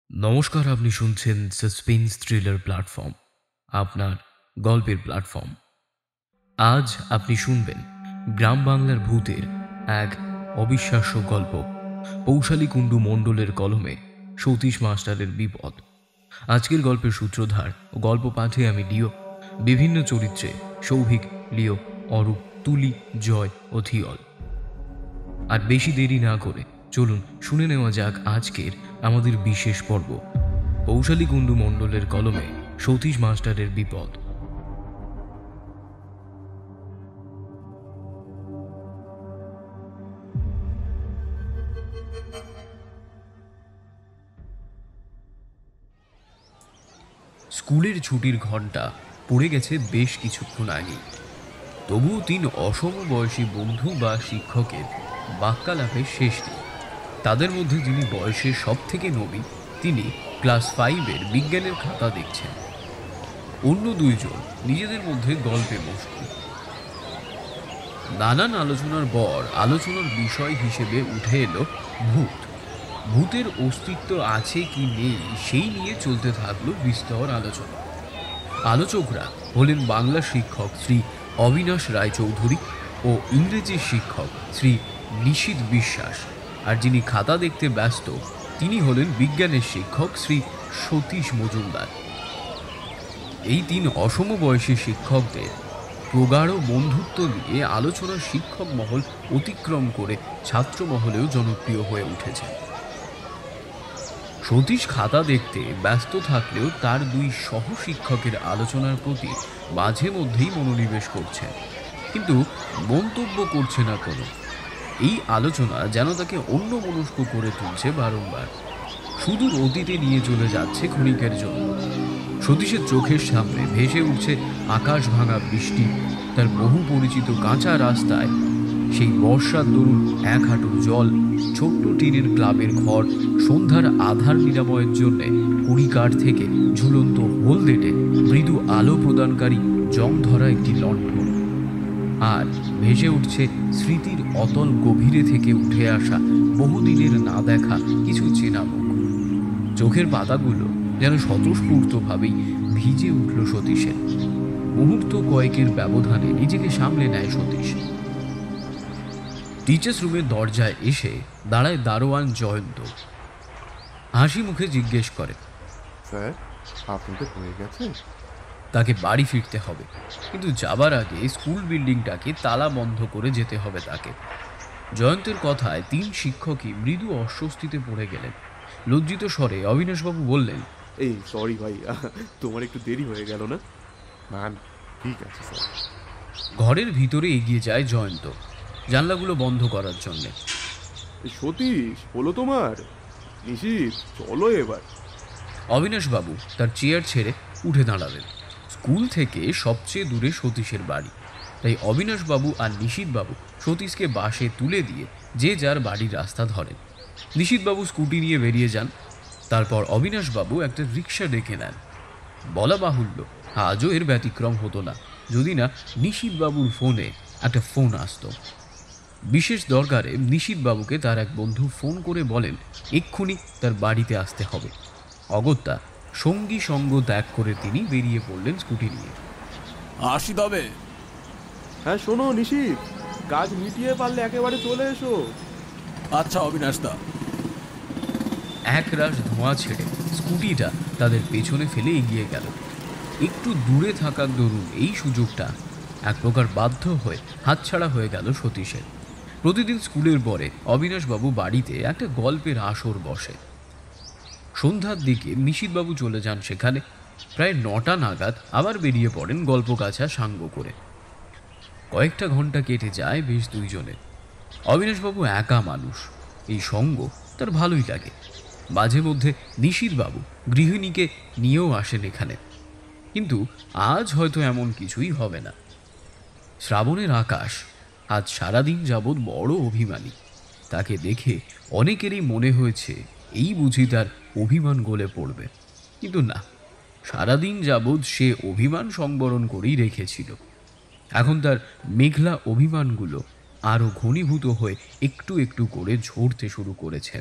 নমস্কার, আপনি শুনছেন সাসপেন্স থ্রিলার প্ল্যাটফর্ম, আপনার গল্পের প্ল্যাটফর্ম। আজ আপনি শুনবেন গ্রাম বাংলার ভূতের এক অবিশ্বাস্য গল্প। পৌশালী কুণ্ডু মণ্ডলের কলমে সতীশ মাস্টারের বিপদ। আজকের গল্পের সূত্রধার ও গল্প পাঠে আমি লিও। বিভিন্ন চরিত্রে সৌভিক, লিও, অরূপ, তুলি, জয় ও থিয়ল। আর বেশি দেরি না করে চলুন শুনে নেওয়া যাক আজকের আমাদের বিশেষ পর্ব, পৌশালী কুণ্ডু মণ্ডলের কলমে সতীশ মাস্টারের বিপদ। স্কুলের ছুটির ঘণ্টা পড়ে গেছে বেশ কিছুক্ষণ আগে। তবুও ৩ অসমবয়সী বন্ধু বা শিক্ষকের বাক্যালাপের শেষ নেই। তাদের মধ্যে যিনি বয়সে সব থেকে নবীন, তিনি ক্লাস 5-এর বিজ্ঞানের খাতা দেখছেন। অন্য 2 জন নিজেদের মধ্যে গল্পে মশগুল। নানান আলোচনার পর আলোচনার বিষয় হিসেবে উঠে এলো ভূত। ভূতের অস্তিত্ব আছে কি নেই সেই নিয়ে চলতে থাকলো বিস্তর আলোচনা। আলোচকরা হলেন বাংলা শিক্ষক শ্রী অবিনাশ রায়চৌধুরী ও ইংরেজি শিক্ষক শ্রী নিশীথ বিশ্বাস, আর যিনি খাতা দেখতে ব্যস্ত তিনি হলেন বিজ্ঞানের শিক্ষক শ্রী সতীশ মজুমদার। এই 3 অসমবয়সী শিক্ষকদের প্রগাঢ় বন্ধুত্ব নিয়ে আলোচনার শিক্ষক মহল অতিক্রম করে ছাত্র মহলেও জনপ্রিয় হয়ে উঠেছে। সতীশ খাতা দেখতে ব্যস্ত থাকলেও তার 2 সহশিক্ষকের আলোচনার প্রতি মাঝে মধ্যেই মনোনিবেশ করছেন, কিন্তু মন্তব্য করছে না কোনো। এই আলোচনা যেন তাকে অন্যমনস্ক করে তুলছে বারংবার, সুদূর অতীতে নিয়ে চলে যাচ্ছে ক্ষণিকের জন্য। সতীশের চোখের সামনে ভেসে উঠছে আকাশ ভাঙা বৃষ্টি, তার বহু পরিচিত কাঁচা রাস্তায় সেই বর্ষার দরুন 1 হাঁটু জল, ছোট্ট টিনের ক্লাবের ঘর, সন্ধ্যার আধার নিরাময়ের জন্য কুড়িকাঠ থেকে ঝুলন্ত হলদেটে মৃদু আলো প্রদানকারী জং ধরা একটি লণ্ঠন। আর ভেসে উঠছে স্মৃতির অতল গভীরে থেকে উঠে আসা বহুদিনের না দেখা কিছু চেনা মুখ। চোখের পাতাগুলো যেন স্বতঃস্ফূর্তভাবেই ভিজে উঠল সতীশের। মুহূর্ত কয়েকের ব্যবধানে নিজেকে সামলে নেয় সতীশ। টিচার্স রুমের দরজায় এসে দাঁড়ায় দারোয়ান জয়ন্ত। হাসি মুখে জিজ্ঞেস করে, স্যার, আপনাদের হয়ে গেছে? তাকে বাড়ি ফিরতে হবে, কিন্তু যাবার আগে স্কুল বিল্ডিংটাকে তালা বন্ধ করে যেতে হবে তাকে। জয়ন্তের কথায় 3 শিক্ষকই মৃদু অস্বস্তিতে পড়ে গেলেন। লজ্জিত স্বরে অবিনাশবাবু বললেন, এই সরি ভাই, তোমার একটু দেরি হয়ে গেল না? না ঠিক আছে স্যার। ঘরের ভিতরে এগিয়ে যায় জয়ন্ত জানলাগুলো বন্ধ করার জন্যে। সতীশ, হলো তোমার? নিশীথ, চলো এবার। অবিনাশবাবু তার চেয়ার ছেড়ে উঠে দাঁড়ালেন। স্কুল থেকে সবচেয়ে দূরে সতীশের বাড়ি, তাই অবিনাশবাবু আর নিশীথবাবু সতীশকে বাসে তুলে দিয়ে যে যার বাড়ির রাস্তা ধরেন। নিশীথবাবু স্কুটি নিয়ে বেরিয়ে যান। তারপর অবিনাশবাবু একটা রিক্সা ডেকে নেন। বলা বাহুল্য, আজও এর ব্যতিক্রম হতো না যদি না নিশীথবাবুর ফোনে একটা ফোন আসতো। বিশেষ দরকারে নিশীথবাবুকে তার এক বন্ধু ফোন করে বলেন এক্ষুনি তার বাড়িতে আসতে হবে। অগত্যা সঙ্গী সঙ্গ ত্যাগ করে তিনি বেরিয়ে পড়লেন স্কুটি নিয়ে। আসি তবে। হ্যাঁ শোনো নিশীথ, কাজ মিটিয়ে পারলে একেবারে চলে এসো। আচ্ছা অবিনাশ দা। এক রাশ ধোঁয়া ছেড়ে স্কুটিটা তাদের পেছনে ফেলে এগিয়ে গেল। একটু দূরে থাকার দরুন এই সুযোগটা এক প্রকার বাধ্য হয়ে হাতছাড়া হয়ে গেল সতীশের। প্রতিদিন স্কুলের পরে অবিনাশবাবু বাড়িতে একটা গল্পের আসর বসে। সন্ধ্যার দিকে নিশীথবাবু চলে যান সেখানে। প্রায় 9টা নাগাদ আবার বেরিয়ে পড়েন গল্পগাছা সাঙ্গ করে। কয়েকটা ঘন্টা কেটে যায় বেশ 2 জনের। অবিনাশবাবু একা মানুষ, এই সঙ্গ তার ভালোই লাগে। মাঝে মধ্যে নিশীথবাবু গৃহিণীকে নিয়েও আসেন এখানে, কিন্তু আজ হয়তো এমন কিছুই হবে না। শ্রাবণের আকাশ আজ সারাদিন যাবৎ বড় অভিমানী। তাকে দেখে অনেকেরই মনে হয়েছে এই বুঝি তার অভিমান গলে পড়বে, কিন্তু না, সারাদিন যাবৎ সে অভিমান সংবরণ করেই রেখেছিল। এখন তার মেঘলা অভিমানগুলো আরও ঘনীভূত হয়ে একটু একটু করে ঝরতে শুরু করেছে।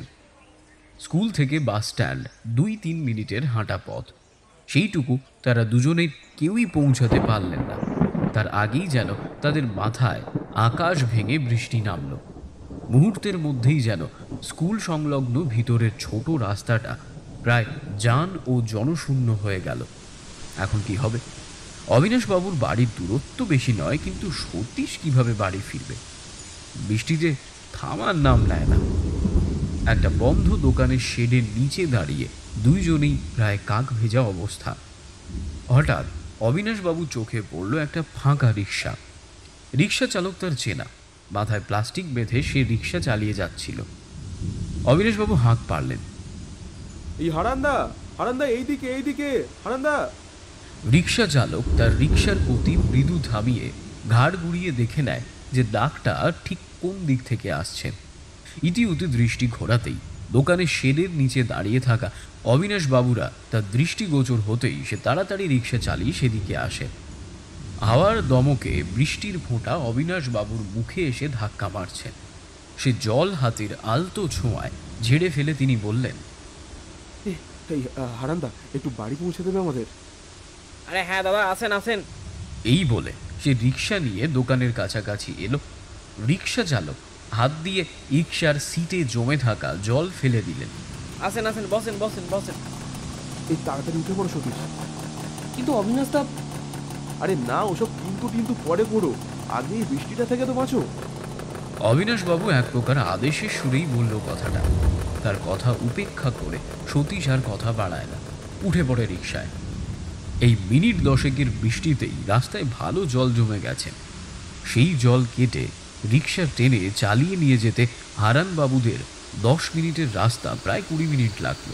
স্কুল থেকে বাস স্ট্যান্ড 2-3 মিনিটের হাঁটা পথ। সেইটুকু তারা দুজনের কেউই পৌঁছাতে পারলেন না। তার আগেই যেন তাদের মাথায় আকাশ ভেঙে বৃষ্টি নামল। মুহূর্তের মধ্যেই যেন স্কুল সংলগ্ন ভিতরের ছোট রাস্তাটা প্রায় যান ও জনশূন্য হয়ে গেল। এখন কি হবে? অবিনাশবাবুর বাড়ির দূরত্ব বেশি নয়, কিন্তু সতীশ কিভাবে বাড়ি ফিরবে? বৃষ্টিতে থামার নাম নেয় না। একটা বন্ধ দোকানের শেডের নিচে দাঁড়িয়ে দুইজনেই প্রায় কাক ভেজা অবস্থা। হঠাৎ অবিনাশবাবুর চোখে পড়ল একটা ফাঁকা রিক্সা। রিক্সা চালক তার চেনা, মাথায় প্লাস্টিক বেঁধে সে রিক্সা চালিয়ে যাচ্ছিল। অবিনাশবাবু হাঁক পারলেন, এই হারান্দা, হারান্দা এইদিকে, এইদিকে হারান্দা। রিক্সা চালক তার রিক্সার গতি মৃদু থামিয়ে ঘাড় ঘুরিয়ে দেখে নেয় যে ডাকটা ঠিক কোন দিক থেকে আসছে। ইতিউতি দৃষ্টি ঘোরাতেই দোকানের শেডের নিচে দাঁড়িয়ে থাকা অবিনাশবাবুরা তার দৃষ্টিগোচর হতেই সে তাড়াতাড়ি রিক্সা চালিয়ে সেদিকে আসে। হাওয়ার দমকে বৃষ্টির ফোঁটা অবিনাশবাবুর মুখে এসে ধাক্কা মারছে। সে জল হাতের আলতো ছোঁয়ায় ঝেড়ে ফেলে তিনি বললেন, এই হারান্দা, একটু বাড়ি পৌঁছে দেবে আমাদের? আরে হ্যাঁ দাদা, আসেন আসেন। এই বলে সে রিক্সা নিয়ে দোকানের কাছাকাছি এলো। রিক্সা চালক হাত দিয়ে রিক্সার সিটে জমে থাকা জল ফেলে দিলেন। আসেন আসেন, বসেন বসেন বসেন। এই তাড়াতাড়ি উঠে পড়ো সতীশ। কিন্তু অবিনাশ দা। আরে না, ওসব কিন্তু কিন্তু পরে পড়ো, আগে এই বৃষ্টিটা থেকে তো বাঁচো। অবিনাশবাবু এক প্রকার আদেশের সুরেই বলল কথাটা। তার কথা উপেক্ষা করে সতীশ আর কথা বাড়ায় না, উঠে পড়ে রিক্সায়। এই মিনিট 10 বৃষ্টিতেই রাস্তায় ভালো জল জমে গেছে। সেই জল কেটে রিক্সা টেনে চালিয়ে নিয়ে যেতে হারানবাবুদের 10 মিনিটের রাস্তা প্রায় 20 মিনিট লাগল।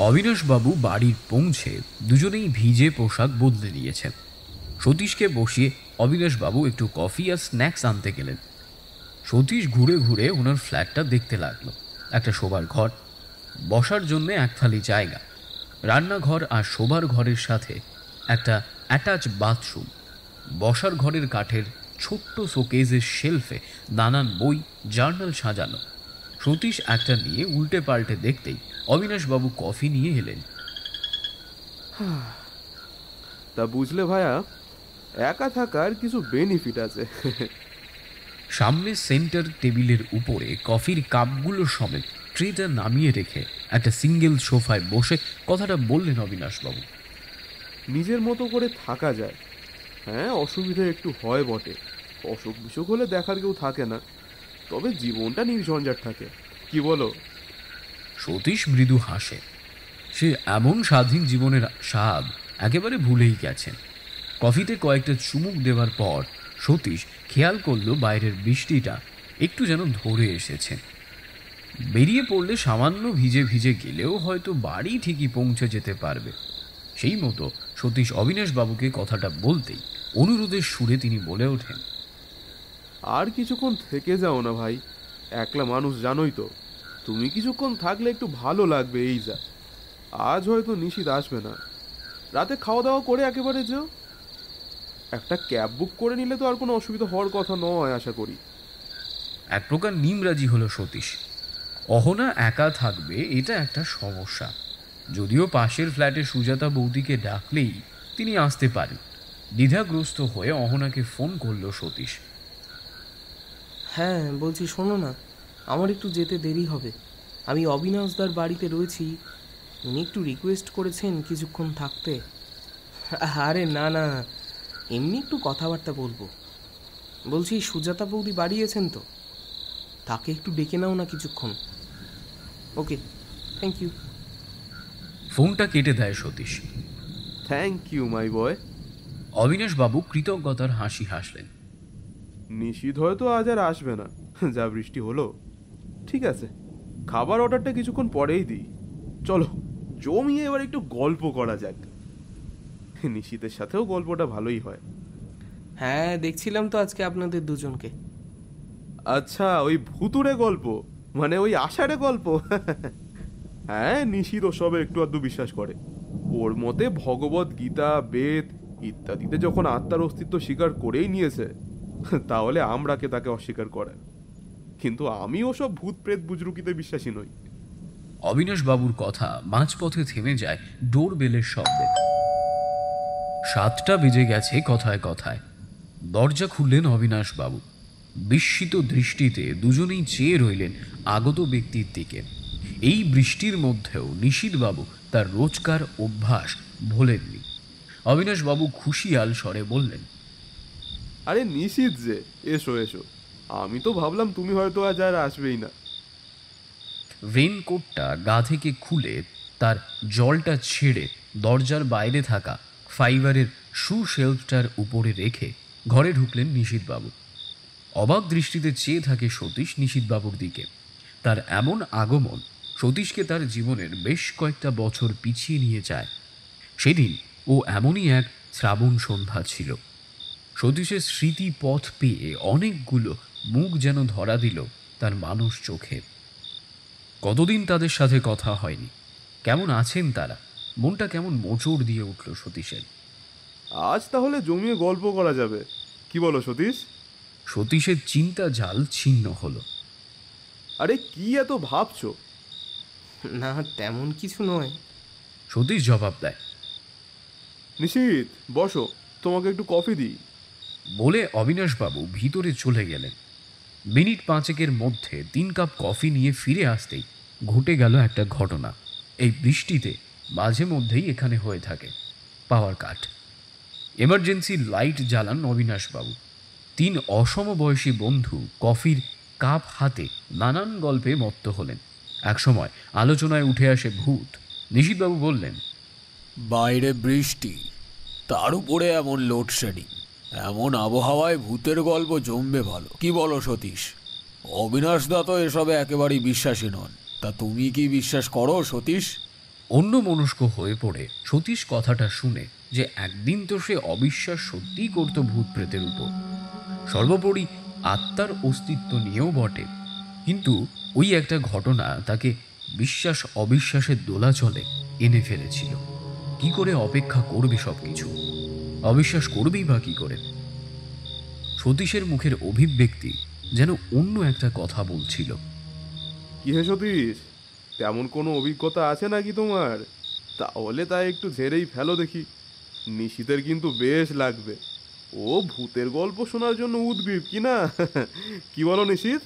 অবিনাশবাবু বাড়ির পৌঁছে দুজনেই ভিজে পোশাক বদলে নিয়েছেন। সতীশকে বসিয়ে অবিনাশবাবু একটু কফি আর স্ন্যাক্স আনতে গেলেন। সতীশ ঘুরে ঘুরে ওনার ফ্ল্যাটটা দেখতে লাগলো। একটা শোবার ঘর, বসার জন্য এক থালি জায়গা, রান্নাঘর আর শোবার ঘরের সাথে একটা অ্যাটাচ বাথরুম, বসার ঘরের কাঠের ছোট্ট শোকেজের শেলফে নানান বই জার্নাল সাজানো। সতীশ একটা নিয়ে উল্টে পাল্টে দেখতেই অবিনাশবাবু কফি নিয়ে এলেন। তা বুঝলে ভাইয়া, একা থাকার কিছু বেনিফিট আছে। সামনে সেন্টার টেবিলের উপরে কফির কাপগুলো সমেত ট্রেটা নামিয়ে রেখে একটা সিঙ্গেল সোফায় বসে কথাটা বললেন অবিনাশবাবু। নিজের মতো করে থাকা যায়। হ্যাঁ, অসুবিধা একটু হয় বটে, অসুখ বিসুখ হলে দেখার কেউ থাকে না, তবে জীবনটা নির্ঝঞ্ঝাট থাকে, কি বলো? সতীশ মৃদু হাসে। সে এমন স্বাধীন জীবনের স্বাদ একেবারে ভুলেই গেছেন। কফিতে কয়েকটা চুমুক দেওয়ার পর সতীশ খেয়াল করল বাইরের বৃষ্টিটা একটু যেন ধরে এসেছে। বেরিয়ে পড়লে সামান্য ভিজে ভিজে গেলেও হয়তো বাড়ি ঠিকই পৌঁছে যেতে পারবে। সেই মতো সতীশ অবিনাশবাবুকে কথাটা বলতেই অনুরোধের সুরে তিনি বলে ওঠেন, আর কিছুক্ষণ থেকে যাও না ভাই, একলা মানুষ জানোই তো, তুমি কিছুক্ষণ থাকলে একটু ভালো লাগবে। এই যা, আজ হয়তো নিশিত আসবে না, রাতে খাওয়া দাওয়া করে একেবারে যেও। একটা ক্যাব বুক করে নিলে তো আর কোনো অসুবিধা হওয়ার কথা নয় আশা করি। এক প্রকার নিমরাজি হলো সতীশ। অহনা একা থাকবে এটা একটা সমস্যা। যদিও পাশের ফ্ল্যাটে সুজাতা বৌদিকে ডাকলেই তিনি আসতে পারেন। দ্বিধাগ্রস্ত হয়ে অহনাকে ফোন করলো সতীশ। হ্যাঁ বলছি, শোনো না, আমার একটু যেতে দেরি হবে। আমি অবিনাশদার বাড়িতে রয়েছি, উনি একটু রিকোয়েস্ট করেছেন কিছুক্ষণ থাকতে। আরে না না, এমনি একটু কথাবার্তা বলবো। বলছি সুজাতা বৌদি বাড়িয়েছেন তো, তাকে একটু ডেকে নাও না কিছুক্ষণ। ওকে, থ্যাংক ইউ। ফোনটা কেটে দেয় সতীশ। থ্যাংক ইউ মাই বয়। অবিনাশবাবু কৃতজ্ঞতার হাসি হাসলেন। নিশিত হয়তো আজ আর আসবে না, যা বৃষ্টি হলো। ঠিক আছে, খাবার অর্ডারটা কিছুক্ষণ পরেই দিই। চলো জমিয়ে এবার একটু গল্প করা যাক। নিশিতের সাথেও গল্পটা ভালোই হয়। হ্যাঁ দেখছিলাম তো আজকে আপনাদের দুজনকে। আচ্ছা, ওই ভুতুড়ে গল্প, মানে ওই আষাঢ়ে গল্প? হ্যাঁ, নিশিত ওসবে একটু আধটু বিশ্বাস করে। ওর মতে ভগবত গীতা, বেদ ইত্যাদিতে যখন আত্মার অস্তিত্ব স্বীকার করেই নিয়েছে, তাহলে আমরা কে তাকে অস্বীকার করে? কিন্তু আমি ওসব ভূত প্রেত বুজরুকিতে বিশ্বাসী নই। অবিনাশবাবুর কথা মাঝপথে থেমে যায় ডোর বেলের শব্দে। 7টা বেজে গেছে কথায় কথায়। দরজা খুললেন অবিনাশবাবু। বিস্মিত দৃষ্টিতে দুজনেই চেয়ে রইলেন আগত ব্যক্তির দিকে। এই বৃষ্টির মধ্যেও নিশীথবাবু তার রোজকার অভ্যাস ভোলেননি। অবিনাশবাবু খুশিয়াল স্বরে বললেন, আরে নিশীথ যে, এসো এসো। আমি তো ভাবলাম তুমি হয়তো আজ আর আসবেই না। রেনকোটটা গা থেকে খুলে তার জলটা ছেড়ে দরজার বাইরে থাকা ফাইবারের শু শেলফটার উপরে রেখে ঘরে ঢুকলেন নিশীথবাবু। অবাক দৃষ্টিতে চেয়ে থাকে সতীশ নিশীথবাবুর দিকে। তার এমন আগমন সতীশকে তার জীবনের বেশ কয়েকটা বছর পিছিয়ে নিয়ে যায়। সেদিন ও এমনই এক শ্রাবণ সন্ধ্যা ছিল। সতীশের স্মৃতি পথ পেয়ে অনেকগুলো মুখ যেন ধরা দিল তার মানুষ চোখে। কতদিন তাদের সাথে কথা হয়নি। কেমন আছেন তারা? মনটা কেমন মোচড় দিয়ে উঠল সতীশের। আজ তাহলে জমিয়ে গল্প করা যাবে, কি বলো সতীশ? সতীশের চিন্তা জাল ছিন্ন হলো। আরে কি এত ভাবছো? না, তেমন কিছু নয়। সতীশ জবাব দেয়, নিশীথ বসো, তোমাকে একটু কফি দিই। বলে অবিনাশবাবু ভিতরে চলে গেলেন। মিনিট 5 মধ্যে 3 কাপ কফি নিয়ে ফিরে আসতেই ঘটে গেল একটা ঘটনা। এই বৃষ্টিতে মাঝে মধ্যেই এখানে হয়ে থাকে পাওয়ার কাট। এমার্জেন্সি লাইট জ্বালান অবিনাশবাবু। 3 অসমবয়সী বন্ধু কফির কাপ হাতে নানান গল্পে মত্ত হলেন। একসময় আলোচনায় উঠে আসে ভূত। নিশীথবাবু বললেন, বাইরে বৃষ্টি, তার উপরে এমন লোডশেডিং, এমন আবহাওয়ায় ভূতের গল্প জমবে ভালো, কি বলো সতীশ? অবিনাশদা তো এসবে একেবারেই বিশ্বাসী নন, তা তুমি কি বিশ্বাস করো সতীশ? অন্য মনস্ক হয়ে পড়ে সতীশ কথাটা শুনে যে একদিন তো সে অবিশ্বাস সত্যিই করত ভূত প্রেতের উপর, সর্বোপরি আত্মার অস্তিত্ব নিয়েও বটে। কিন্তু ওই একটা ঘটনা তাকে বিশ্বাস অবিশ্বাসের দোলাচলে এনে ফেলেছিল। কি করে অপেক্ষা করবে সব কিছু? অবিশ্বাস করবেই বা কি করে? সতীশের মুখের অভিব্যক্তি যেন অন্য একটা কথা বলছিল। কি হে সতীশ, তেমন কোনো অভিজ্ঞতা আছে নাকি তোমার? তাহলে তাই একটু ঝেড়েই ফেলো দেখি। নিশীথের কিন্তু বেশ লাগবে। ও ভূতের গল্প শোনার জন্য উদগ্রীব, কি না? কি বলো নিশীথ?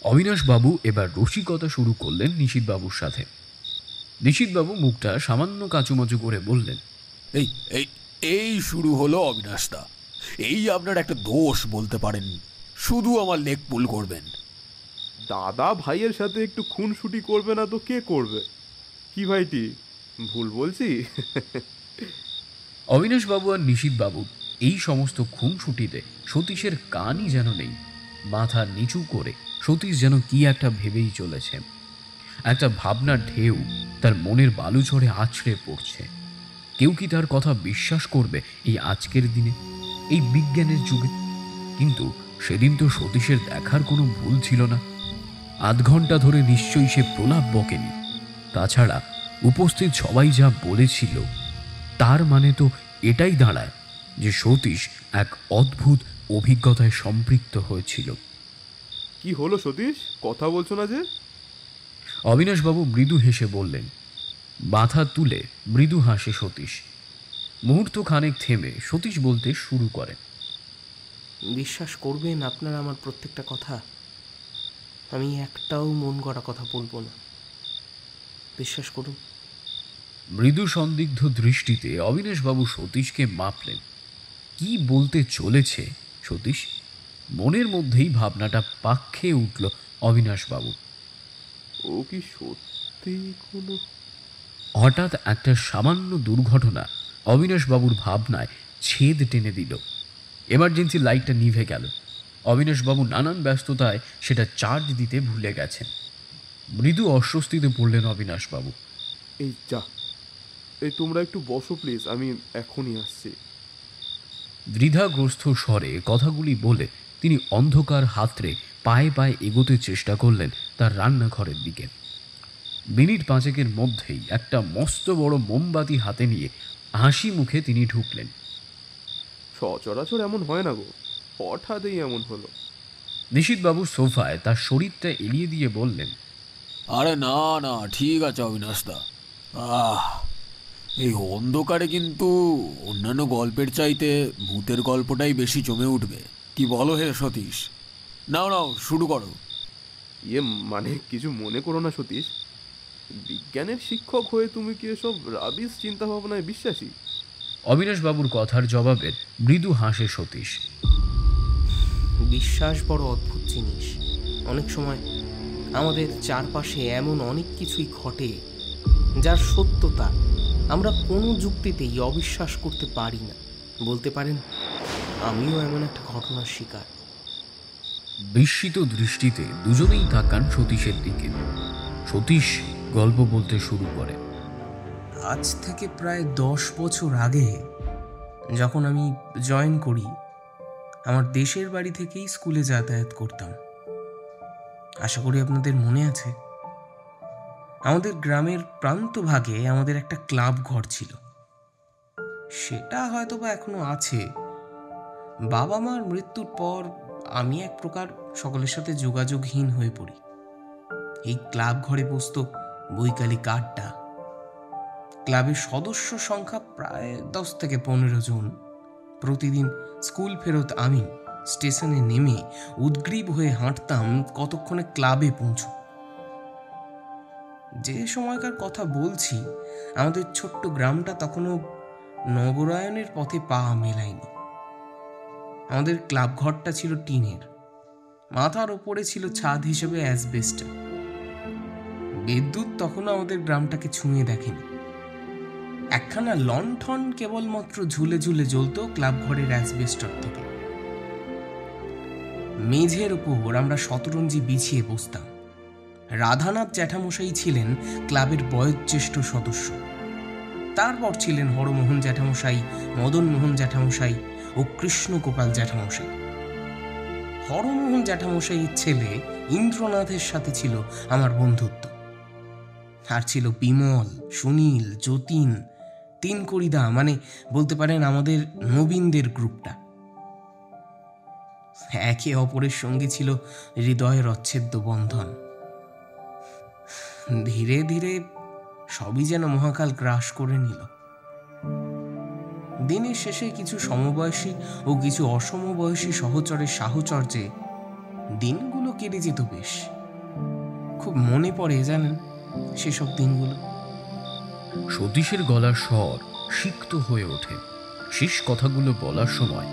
অবিনাশবাবু এবার রসিকতা শুরু করলেন নিশীথবাবুর সাথে। নিশীথবাবু মুখটা সামান্য কাচুমাচু করে বললেন, এই এই এই শুরু হলো অবিনাশদা। এই আপনার একটা দোষ বলতে পারেন, শুধু আমার লেগ পুল করবেন। দাদা ভাইয়ের সাথে একটু খুনসুটি করবে না তো কে করবে? কি ভাইটি, ভুল বলছি? অবিনাশবাবু আর নিশীথবাবু এই সমস্ত খুনসুটিতে সতীশের কানই যেন নেই। মাথা নিচু করে সতীশ যেন কি একটা ভেবেই চলেছে। একটা ভাবনার ঢেউ তার মনের বালুচরে আছড়ে পড়ছে। কেউ কি তার কথা বিশ্বাস করবে এই আজকের দিনে, এই বিজ্ঞানের যুগে? কিন্তু সেদিন তো সতীশের দেখার কোনো ভুল ছিল না। আধ ঘন্টা ধরে নিশ্চয়ই সে প্রলাপ বকেনি। তাছাড়া উপস্থিত সবাই যা বলেছিল তার মানে তো এটাই দাঁড়ায় যে সতীশ এক অদ্ভুত অভিজ্ঞতায় সম্পৃক্ত হয়েছিল। কি হলো সতীশ, কথা বলছো না যে? অবিনাশবাবু মৃদু হেসে বললেন। মাথা তুলে মৃদু হাসে সতীশ। মুহূর্ত খানেক থেমে সতীশ বলতে শুরু করেন, বিশ্বাস করবেন আপনারা আমার প্রত্যেকটা কথা? আমি একটাও মন গড়া কথা বলবো না, বিশ্বাস করুন। মৃদু সন্দিগ্ধ দৃষ্টিতে অবিনাশবাবু সতীশকে মাপলেন। কি বলতে চলেছে সতীশ? মনের মধ্যেই ভাবনাটা পাক খেয়ে উঠল অবিনাশবাবু। ও কি সত্যি কোনো? হঠাৎ একটা সামান্য দুর্ঘটনা অবিনাশবাবুর ভাবনায় ছেদ টেনে দিল। এমার্জেন্সি লাইটটা নিভে গেল। অবিনাশবাবু নানান ব্যস্ততায় সেটা চার্জ দিতে ভুলে গেছেন। মৃদু অস্বস্তিতে পড়লেন অবিনাশবাবু। এই যা, এই তোমরা একটু বসো প্লিজ, আমি এখনই আসছি। দ্বিধাগ্রস্ত স্বরে কথাগুলি বলে তিনি অন্ধকার হাতড়ে পায়ে পায়ে এগোতে চেষ্টা করলেন তার রান্নাঘরের দিকে। মিনিট 5 মধ্যেই একটা মস্ত বড় মোমবাতি হাতে নিয়ে হাসি মুখে তিনি ঢুকলেন। সচরাচর এমন হয় না গো, হঠাৎই এমন হলো। নিশীথবাবু সোফায় তার শরীরটা এলিয়ে দিয়ে বললেন, আরে না না, ঠিক আছে অবিনাশদা। আহ এই অন্ধকারে কিন্তু অন্যান্য গল্পের চাইতে ভূতের গল্পটাই বেশি জমে উঠবে। কি বলো হে সতীশ? নাও নাও, শুরু করো। ইয়ে মানে কিছু মনে করো না সতীশ, বিজ্ঞানের শিক্ষক হয়ে তুমি কি এসব রাবিশ চিন্তা ভাবনায় বিশ্বাসী? অবিনাশবাবুর কথার জবাবে মৃদু হাসে সতীশ। বিশ্বাস বড় অদ্ভুত জিনিস। অনেক সময় আমাদের চারপাশে এমন অনেক কিছুই ঘটে যার সত্যতা আমরা কোনো যুক্তিতেই অবিশ্বাস করতে পারি না। বলতে পারেন আমিও এমন একটা ঘটনার শিকার। বিস্মিত দৃষ্টিতে দুজনেই তাকান সতীশের দিকে। সতীশ গল্প বলতে শুরু করে। আজ থেকে প্রায় 10 বছর আগে যখন আমি জয়েন করি, আমার দেশের বাড়ি থেকেই স্কুলে যাতায়াত করতাম। আশা করি আপনাদের মনে আছে, আমাদের গ্রামের প্রান্তভাগে আমাদের একটা ক্লাব ঘর ছিল। সেটা হয়তো বা এখনো আছে। বাবা মার মৃত্যুর পর আমি এক প্রকার সকলের সাথে যোগাযোগহীন হয়ে পড়ি। এই ক্লাব ঘরে বসত বৈকালিক আড্ডা। ক্লাবের সদস্য সংখ্যা প্রায় 10 থেকে 15 জন। প্রতিদিন স্কুল ফেরত আমি স্টেশনে নেমে উদ্গ্রীব হয়ে হাঁটতাম কতক্ষণে ক্লাবে পৌঁছ। যে সময়কার কথা বলছি, আমাদের ছোট্ট গ্রামটা তখনও নগরায়নের পথে পা মেলায়নি। আমাদের ক্লাব ঘরটা ছিল টিনের, মাথার ওপরে ছিল ছাদ হিসেবে অ্যাসবেস্টার। বিদ্যুৎ তখনও আমাদের গ্রামটাকে ছুঁয়ে দেখেনি। একখানা লণ্ঠন কেবলমাত্র ঝুলে ঝুলে জ্বলত ক্লাব ঘরের অ্যাসবেস্টার থেকে। মেঝের উপর আমরা শতরঞ্জি বিছিয়ে বসতাম। রাধানাথ জ্যাঠামশাই ছিলেন ক্লাবের বয়োজ্যেষ্ঠ সদস্য। তারপর ছিলেন হরমোহন জ্যাঠামশাই, মদন মোহন জ্যাঠামশাই ও কৃষ্ণগোপাল জ্যাঠামশাই। হরমোহন জ্যাঠামশাইয়ের ছেলে ইন্দ্রনাথের সাথে ছিল আমার বন্ধুত্ব। আর ছিল বিমল, সুনীল, যতীন, তিনকড়িদা, মানে বলতে পারেন আমাদের নবীনদের গ্রুপটা। একে অপরের সঙ্গে ছিল হৃদয়ের অচ্ছেদ্য বন্ধন। ধীরে ধীরে সবই যেন মহাকাল গ্রাস করে নিল। দিনের শেষে কিছু সমবয়সী ও কিছু অসমবয়সী সহচরের সাহচর্যে দিনগুলো কেটে যেত বেশ। খুব মনে পড়ে জানেন সেসব দিনগুলো। সতীশের গলার স্বর সিক্ত হয়ে ওঠে। শেষ কথাগুলো বলার সময়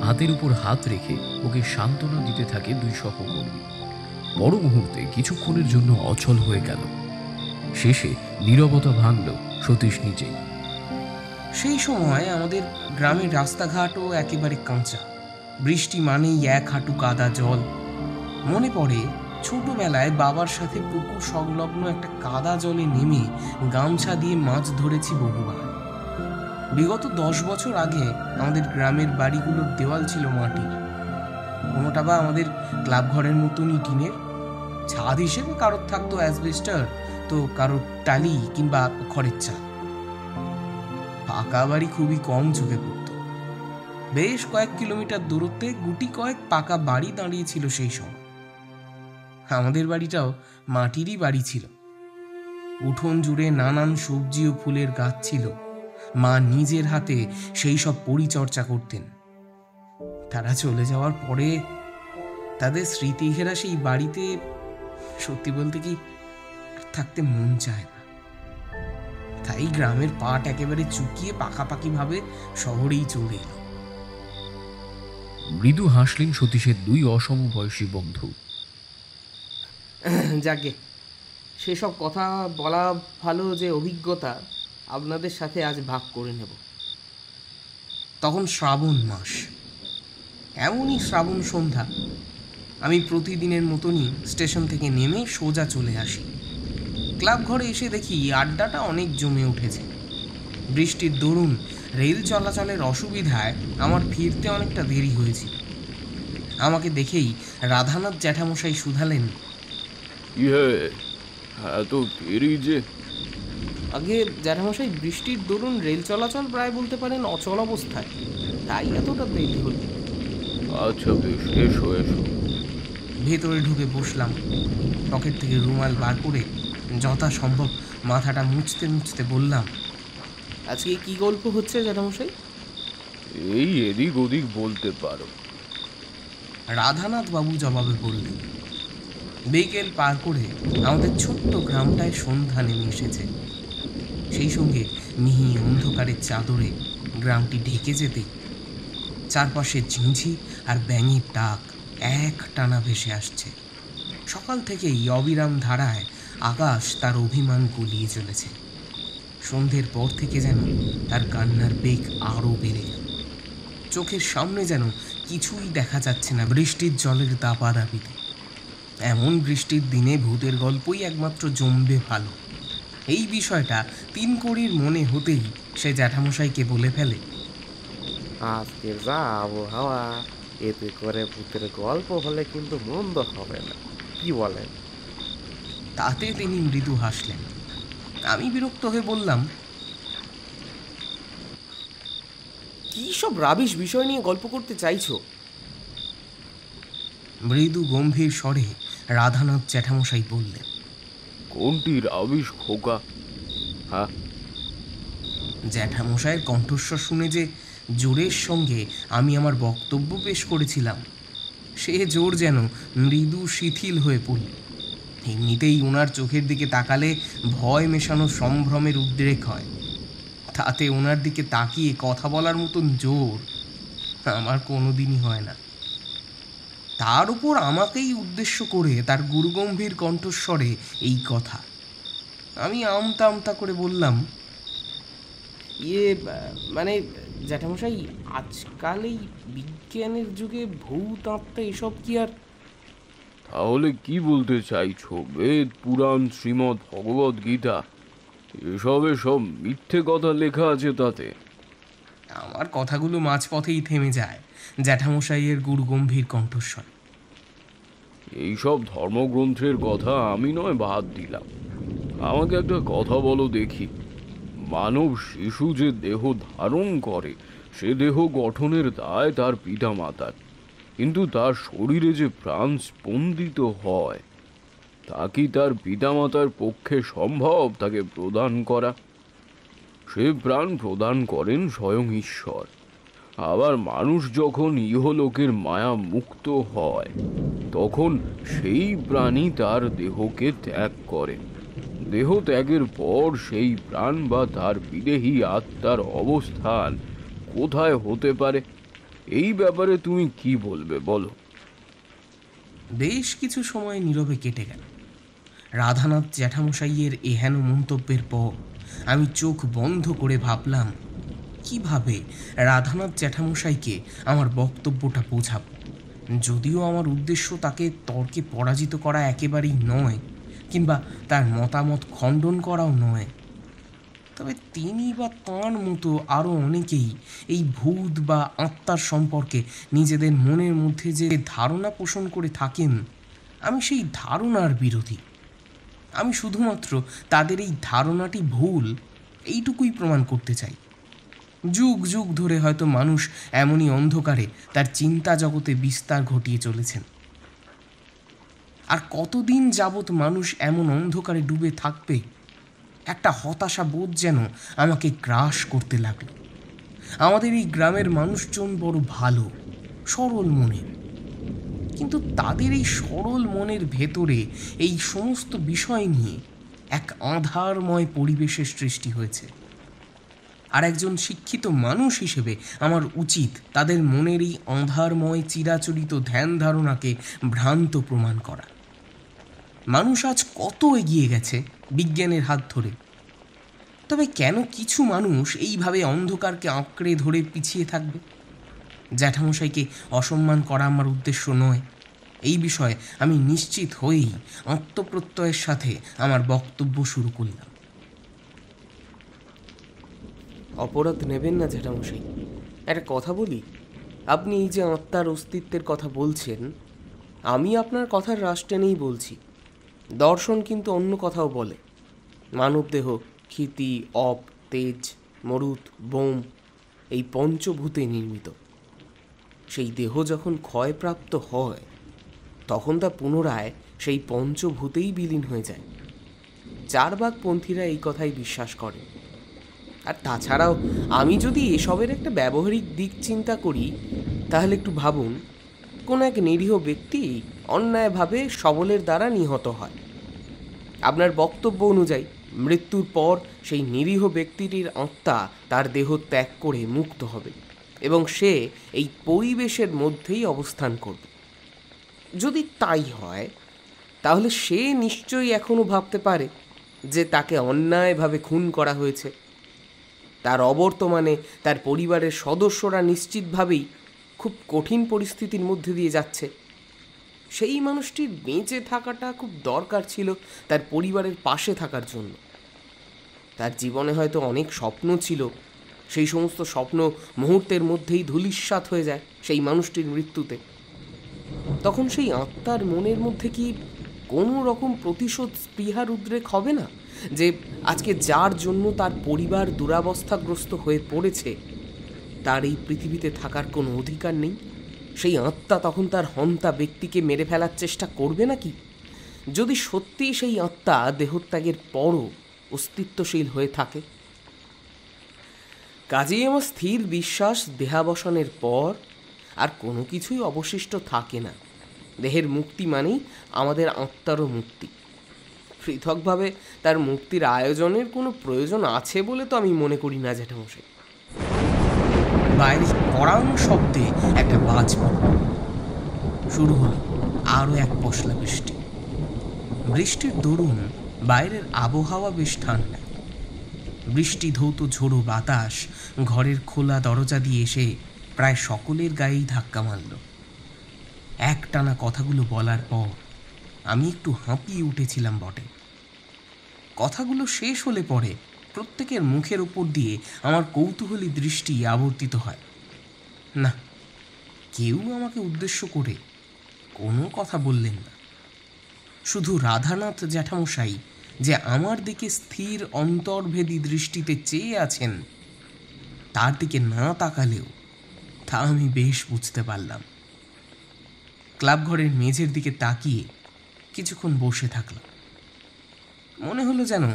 হাতের উপর হাত রেখে ওকে সান্ত্বনা দিতে থাকে দুই সহকর্মী। বড় মুহূর্তে কিছুক্ষণের জন্য অচল হয়ে গেল। শেষে নীরবতা ভাঙল সতীশ নিজেই। সেই সময় আমাদের গ্রামের রাস্তাঘাটও একেবারে কাঁচা। বৃষ্টি মানেই 1 হাঁটু কাদা জল। মনে পড়ে ছোটবেলায় বাবার সাথে পুকুর সংলগ্ন একটা কাদা জলে নেমে গামছা দিয়ে মাছ ধরেছি বহুবার। বিগত 10 বছর আগে আমাদের গ্রামের বাড়িগুলোর দেওয়াল ছিল মাটির, কোনোটা বা আমাদের ক্লাব ঘরের মতনই টিনের। ছাদ হিসেবে কারোর থাকতো অ্যাসবেস্টার, তো কারোর টালি কিংবা খড়ের চাল। পাকা বাড়ি খুবই কম চোখে পড়ত। বেশ কয়েক কিলোমিটার দূরত্বে গুটি কয়েক পাকা বাড়ি দাঁড়িয়েছিল সেই সময়। আমাদের বাড়িটাও মাটিরই বাড়ি ছিল। উঠোন জুড়ে নানান সবজি ও ফুলের গাছ ছিল। মা নিজের হাতে সেই সব পরিচর্যা করতেন। তারা চলে যাওয়ার পরে তাদের স্মৃতি ঘেরা সেই বাড়িতে সত্যি বলতে কি থাকতে মন চায় না। তাই গ্রামের পাট একেবারে চুকিয়ে পাকাপাকি ভাবে শহরেই চলে এলো। মৃদু হাসলেন সতীশের দুই অসমবয়সী বন্ধু। যাকে সেসব কথা বলা ভালো যে অভিজ্ঞতা আপনাদের সাথে আজ ভাগ করে নেব। তখন শ্রাবণ মাস, এমনই শ্রাবণ সন্ধ্যা। আমি প্রতিদিনের মতনই স্টেশন থেকে নেমে সোজা চলে আসি। ক্লাব ঘরে এসে দেখি আড্ডাটা অনেক জমে উঠেছে। বৃষ্টির দরুন রেল চলাচলের অসুবিধায় আমার ফিরতে অনেকটা দেরি হয়েছিল। আমাকে দেখেই রাধানাথ জ্যাঠামশাই শুধালেন, ইয়ে এত দেরি যে? আগে জ্যাঠামশাই, বৃষ্টির দরুন রেল চলাচল প্রায় বলতে পারেন অচল অবস্থায়, তাই এতটা দেরি হল। আচ্ছা বেশ, এসো এসো। ভেতরে ঢুকে বসলাম। পকেট থেকে রুমাল বার করে যথাসম্ভব মাথাটা মুছতে মুছতে বললাম, আজকে কি গল্প হচ্ছে জ্যাঠামশাই? এই এদিক ওদিক বলতে পারো। রাধানাথ বাবু জবাবে বললেন, বিকেল পার করে আমাদের ছোট্ট গ্রামটায় সন্ধ্যা নেমে এসেছে। সেই সঙ্গে মিহি অন্ধকারের চাদরে গ্রামটি ঢেকে যেতে চারপাশে ঝিঁঝি আর ব্যাঙের ডাক এক টানা ভেসে আসছে। সকাল থেকেই অবিরাম ধারায় আকাশ তার অভিমান গলিয়ে চলেছে। সন্ধ্যের পর থেকে যেন তার কান্নার বেগ আরও বেড়ে গেল। চোখের সামনে যেন কিছুই দেখা যাচ্ছে না বৃষ্টির জলের দাপাদাপিতে। এমন বৃষ্টির দিনে ভূতের গল্পই একমাত্র জমবে ভালো। এই বিষয়টা তিনকড়ির মনে হতেই সে জ্যাঠামশাইকে বলে ফেলে, আজকের যা আবহাওয়া, এতে করে ভূতের গল্প হলে কিন্তু মন্দ হবে না, কি বলেন? তাতে তিনি মৃদু হাসলেন। আমি বিরক্ত হয়ে বললাম, কি সব রাবিশ বিষয় নিয়ে গল্প করতে চাইছো? মৃদু গম্ভীর স্বরে রাধানাথ জ্যাঠামশাই বললেন, কোনটি রাবিশ খোকা? হ্যাঁ, জ্যাঠামশাইয়ের কণ্ঠস্বর শুনে যে জোরের সঙ্গে আমি আমার বক্তব্য পেশ করেছিলাম, সে জোর যেন মৃদু শিথিল হয়ে পড়ল। এমনিতেই ওনার চোখের দিকে তাকালে ভয় মেশানো সম্ভ্রমের উদ্রেক হয়, তাতে ওনার দিকে তাকিয়ে কথা বলার মতন জোর আমার কোনোদিনই হয় না। তার উপর আমাকেই উদ্দেশ্য করে তার গুরুগম্ভীর কণ্ঠস্বরে এই কথা। আমি আমতা আমতা করে বললাম, মানে জ্যাঠামশাই, আজকাল এই বিজ্ঞানের যুগে ভূত আত্মা এসব কি আর? তাহলে কি বলতে চাইছো? বেদ, পুরাণ, শ্রীমদ্ ভগবদ গীতা, এসবে সব মিথ্যে কথা লেখা আছে তাতে। আমার কথাগুলো মাঝপথেই থেমে যায় জ্যাঠামশাইয়ের গুরুগম্ভীর কণ্ঠস্বর। এইসব ধর্মগ্রন্থের কথা আমি নয় বাদ দিলাম, আমাকে একটা কথা বলো দেখি। মানব শিশু যে দেহ ধারণ করে, সে দেহ গঠনের দায় তার পিতা মাতার, কিন্তু তার শরীরে যে প্রাণ স্পন্দিত হয়, তা কি তার পিতামাতার পক্ষে সম্ভব তাকে প্রদান করা? সে প্রাণ প্রদান করেন স্বয়ং ঈশ্বর। আবার মানুষ যখন ইহলোকের মায়া মুক্ত হয়, তখন সেই প্রাণী তার দেহকে ত্যাগ করে। দেহ ত্যাগের পর সেই প্রাণ বা তার বিদেহী আত্মার অবস্থান কোথায় হতে পারে, এই ব্যাপারে তুমি কি বলবে বলো? বেশ কিছু সময় নীরবে কেটে গেল। রাধানাথ জ্যাঠামশাইয়ের এহেন মন্তব্যের পর আমি চোখ বন্ধ করে ভাবলাম, কিভাবে রাধানাথ জ্যাঠামশাইকে আমার বক্তব্যটা বোঝাব। যদিও আমার উদ্দেশ্য তাকে তর্কে পরাজিত করা একেবারেই নয়, কিংবা তার মতামত খণ্ডন করাও নয়, তবে তিনি বা তাঁর মতো আরও অনেকেই এই ভূত বা আত্মার সম্পর্কে নিজেদের মনের মধ্যে যে ধারণা পোষণ করে থাকেন, আমি সেই ধারণার বিরোধী। আমি শুধুমাত্র তাদের এই ধারণাটি ভুল এইটুকুই প্রমাণ করতে চাই। যুগ যুগ ধরে হয়তো মানুষ এমনই অন্ধকারে তার চিন্তা জগতে বিস্তার ঘটিয়ে চলেছেন। আর কতদিন যাবৎ মানুষ এমন অন্ধকারে ডুবে থাকবে, একটা হতাশা বোধ যেন আমাকে গ্রাস করতে লাগলো। আমাদের এই গ্রামের মানুষজন বড় ভালো, সরল মনের, কিন্তু তাদের এই সরল মনের ভেতরে এই সমস্ত বিষয় নিয়ে এক আঁধারময় পরিবেশের সৃষ্টি হয়েছে। আর একজন শিক্ষিত মানুষ হিসেবে আমার উচিত তাদের মনের এই আঁধারময় চিরাচরিত ধ্যান ধারণাকে ভ্রান্ত প্রমাণ করা। মানুষ আজ কত এগিয়ে গেছে বিজ্ঞানের হাত ধরে, তবে কেন কিছু মানুষ এইভাবে অন্ধকারকে আঁকড়ে ধরে পিছিয়ে থাকবে? জ্যাঠামশাইকে অসম্মান করা আমার উদ্দেশ্য নয়। এই বিষয়ে আমি নিশ্চিত হয়েই আত্মপ্রত্যয়ের সাথে আমার বক্তব্য শুরু করলাম। অপরাধ নেবেন না জ্যাঠামশাই, একটা কথা বলি। আপনি এই যে আত্মার অস্তিত্বের কথা বলছেন, আমি আপনার কথার রাশ টেনেই বলছি। দর্শন কিন্তু অন্য কথাও বলে। মানবদেহ ক্ষিতি, অপ, তেজ, মরুত, বোম এই পঞ্চভূতে নির্মিত। সেই দেহ যখন ক্ষয়প্রাপ্ত হয়, তখন তা পুনরায় সেই পঞ্চভূতেই বিলীন হয়ে যায়। চারবাকপন্থীরা এই কথাই বিশ্বাস করে। আর তাছাড়াও আমি যদি এসবের একটা ব্যবহারিক দিক চিন্তা করি, তাহলে একটু ভাবুন, কোন এক নিরীহ ব্যক্তি অন্যায়ভাবে সবলের দ্বারা নিহত হয়। আপনার বক্তব্য অনুযায়ী মৃত্যুর পর সেই নিরীহ ব্যক্তিটির আত্মা তার দেহ ত্যাগ করে মুক্ত হবে এবং সে এই পরিবেশের মধ্যেই অবস্থান করবে। যদি তাই হয়, তাহলে সে নিশ্চয়ই এখনো ভাবতে পারে যে তাকে অন্যায়ভাবে খুন করা হয়েছে। তার অবর্তমানে তার পরিবারের সদস্যরা নিশ্চিতভাবেই খুব কঠিন পরিস্থিতির মধ্যে দিয়ে যাচ্ছে। সেই মানুষটির বেঁচে থাকাটা খুব দরকার ছিল তার পরিবারের পাশে থাকার জন্য। তার জীবনে হয়তো অনেক স্বপ্ন ছিল, সেই সমস্ত স্বপ্ন মুহূর্তের মধ্যেই ধূলিসাৎ হয়ে যায় সেই মানুষটির মৃত্যুতে। তখন সেই আত্মার মনের মধ্যে কি কোনো রকম প্রতিশোধ স্পৃহার উদ্রেক হবে না, যে আজকে যার জন্য তার পরিবার দুরাবস্থাগ্রস্ত হয়ে পড়েছে তার এই পৃথিবীতে থাকার কোনো অধিকার নেই? সেই আত্মা তখন তার হন্তা ব্যক্তিকে মেরে ফেলার চেষ্টা করবে নাকি? যদি সত্যি সেই আত্মা দেহত্যাগের পরও অস্তিত্বশীল হয়ে থাকে। কাজেই আমার স্থির বিশ্বাস, দেহাবসানের পর আর কোনো কিছুই অবশিষ্ট থাকে না। দেহের মুক্তি মানেই আমাদের আত্মারও মুক্তি। পৃথকভাবে তার মুক্তির আয়োজনের কোনো প্রয়োজন আছে বলে তো আমি মনে করি না জ্যাঠামশাই। বাইরে পড়ানো শব্দে একটা বাজ পড়ল। শুরু হলো আরও এক পশলা বৃষ্টি। বৃষ্টির দরুন বাইরের আবহাওয়া বেশ ঠান্ডা। বৃষ্টি ধৌত ঝোড়ো বাতাস ঘরের খোলা দরজা দিয়ে এসে প্রায় সকলের গায়েই ধাক্কা মারল। একটানা কথাগুলো বলার পর আমি একটু হাঁপিয়ে উঠেছিলাম বটে। কথাগুলো শেষ হলে পরে প্রত্যেকের মুখের উপর দিয়ে আমার কৌতূহলী দৃষ্টি আবর্তিত হয়। না, কেউ আমাকে উদ্দেশ্য করে কোনো কথা বললেন না। শুধু রাধানাথ জ্যাঠামশাই যে আমার দিকে স্থির অন্তর্ভেদী দৃষ্টিতে চেয়ে আছেন, তার দিকে না তাকালেও তা আমি বেশ বুঝতে পারলাম। ক্লাব ঘরের মেঝের দিকে তাকিয়ে কিছুক্ষণ বসে থাকলাম। মনে হলো যেন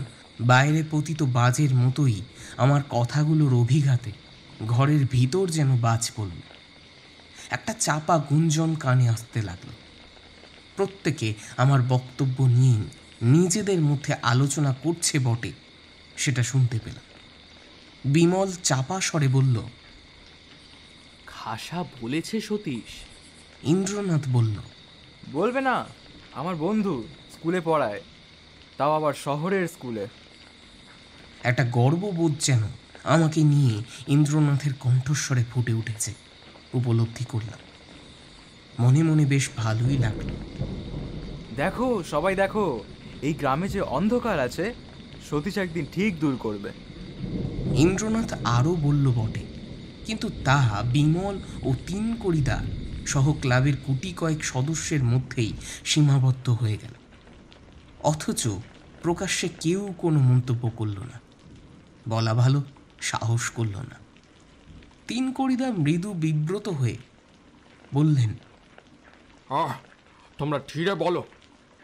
বাইরে পতিত বাজের মতোই আমার কথাগুলোর অভিঘাতে ঘরের ভিতর যেন বাজ পড়ল। একটা চাপা গুঞ্জন কানে আসতে লাগলো। প্রত্যেকে আমার বক্তব্য নিয়ে নিজেদের মধ্যে আলোচনা করছে বটে, সেটা শুনতে পেলাম। বিমল চাপা স্বরে বলল, খাসা বলেছে সতীশ। ইন্দ্রনাথ বলল, বলবে না, আমার বন্ধু, স্কুলে পড়ায়, তাও আবার শহরের স্কুলে। একটা গর্ববোধ যেন আমাকে নিয়ে ইন্দ্রনাথের কণ্ঠস্বরে ফুটে উঠেছে উপলব্ধি করলাম। মনে মনে বেশ ভালোই লাগলো। দেখো সবাই দেখো, এই গ্রামে যে অন্ধকার আছে সতীশ একদিন ঠিক দূর করবে। ইন্দ্রনাথ আরও বলল বটে, কিন্তু তা বিমল ও তিন কড়িদার সহ ক্লাবের গুটি কয়েক সদস্যের মধ্যেই সীমাবদ্ধ হয়ে গেল। অথচ প্রকাশ্যে কেউ কোনো মন্তব্য করল না, বলা ভালো সাহস করল না। তিন কড়িদার মৃদু বিব্রত হয়ে বললেন, তোমরা ধীরে বলো,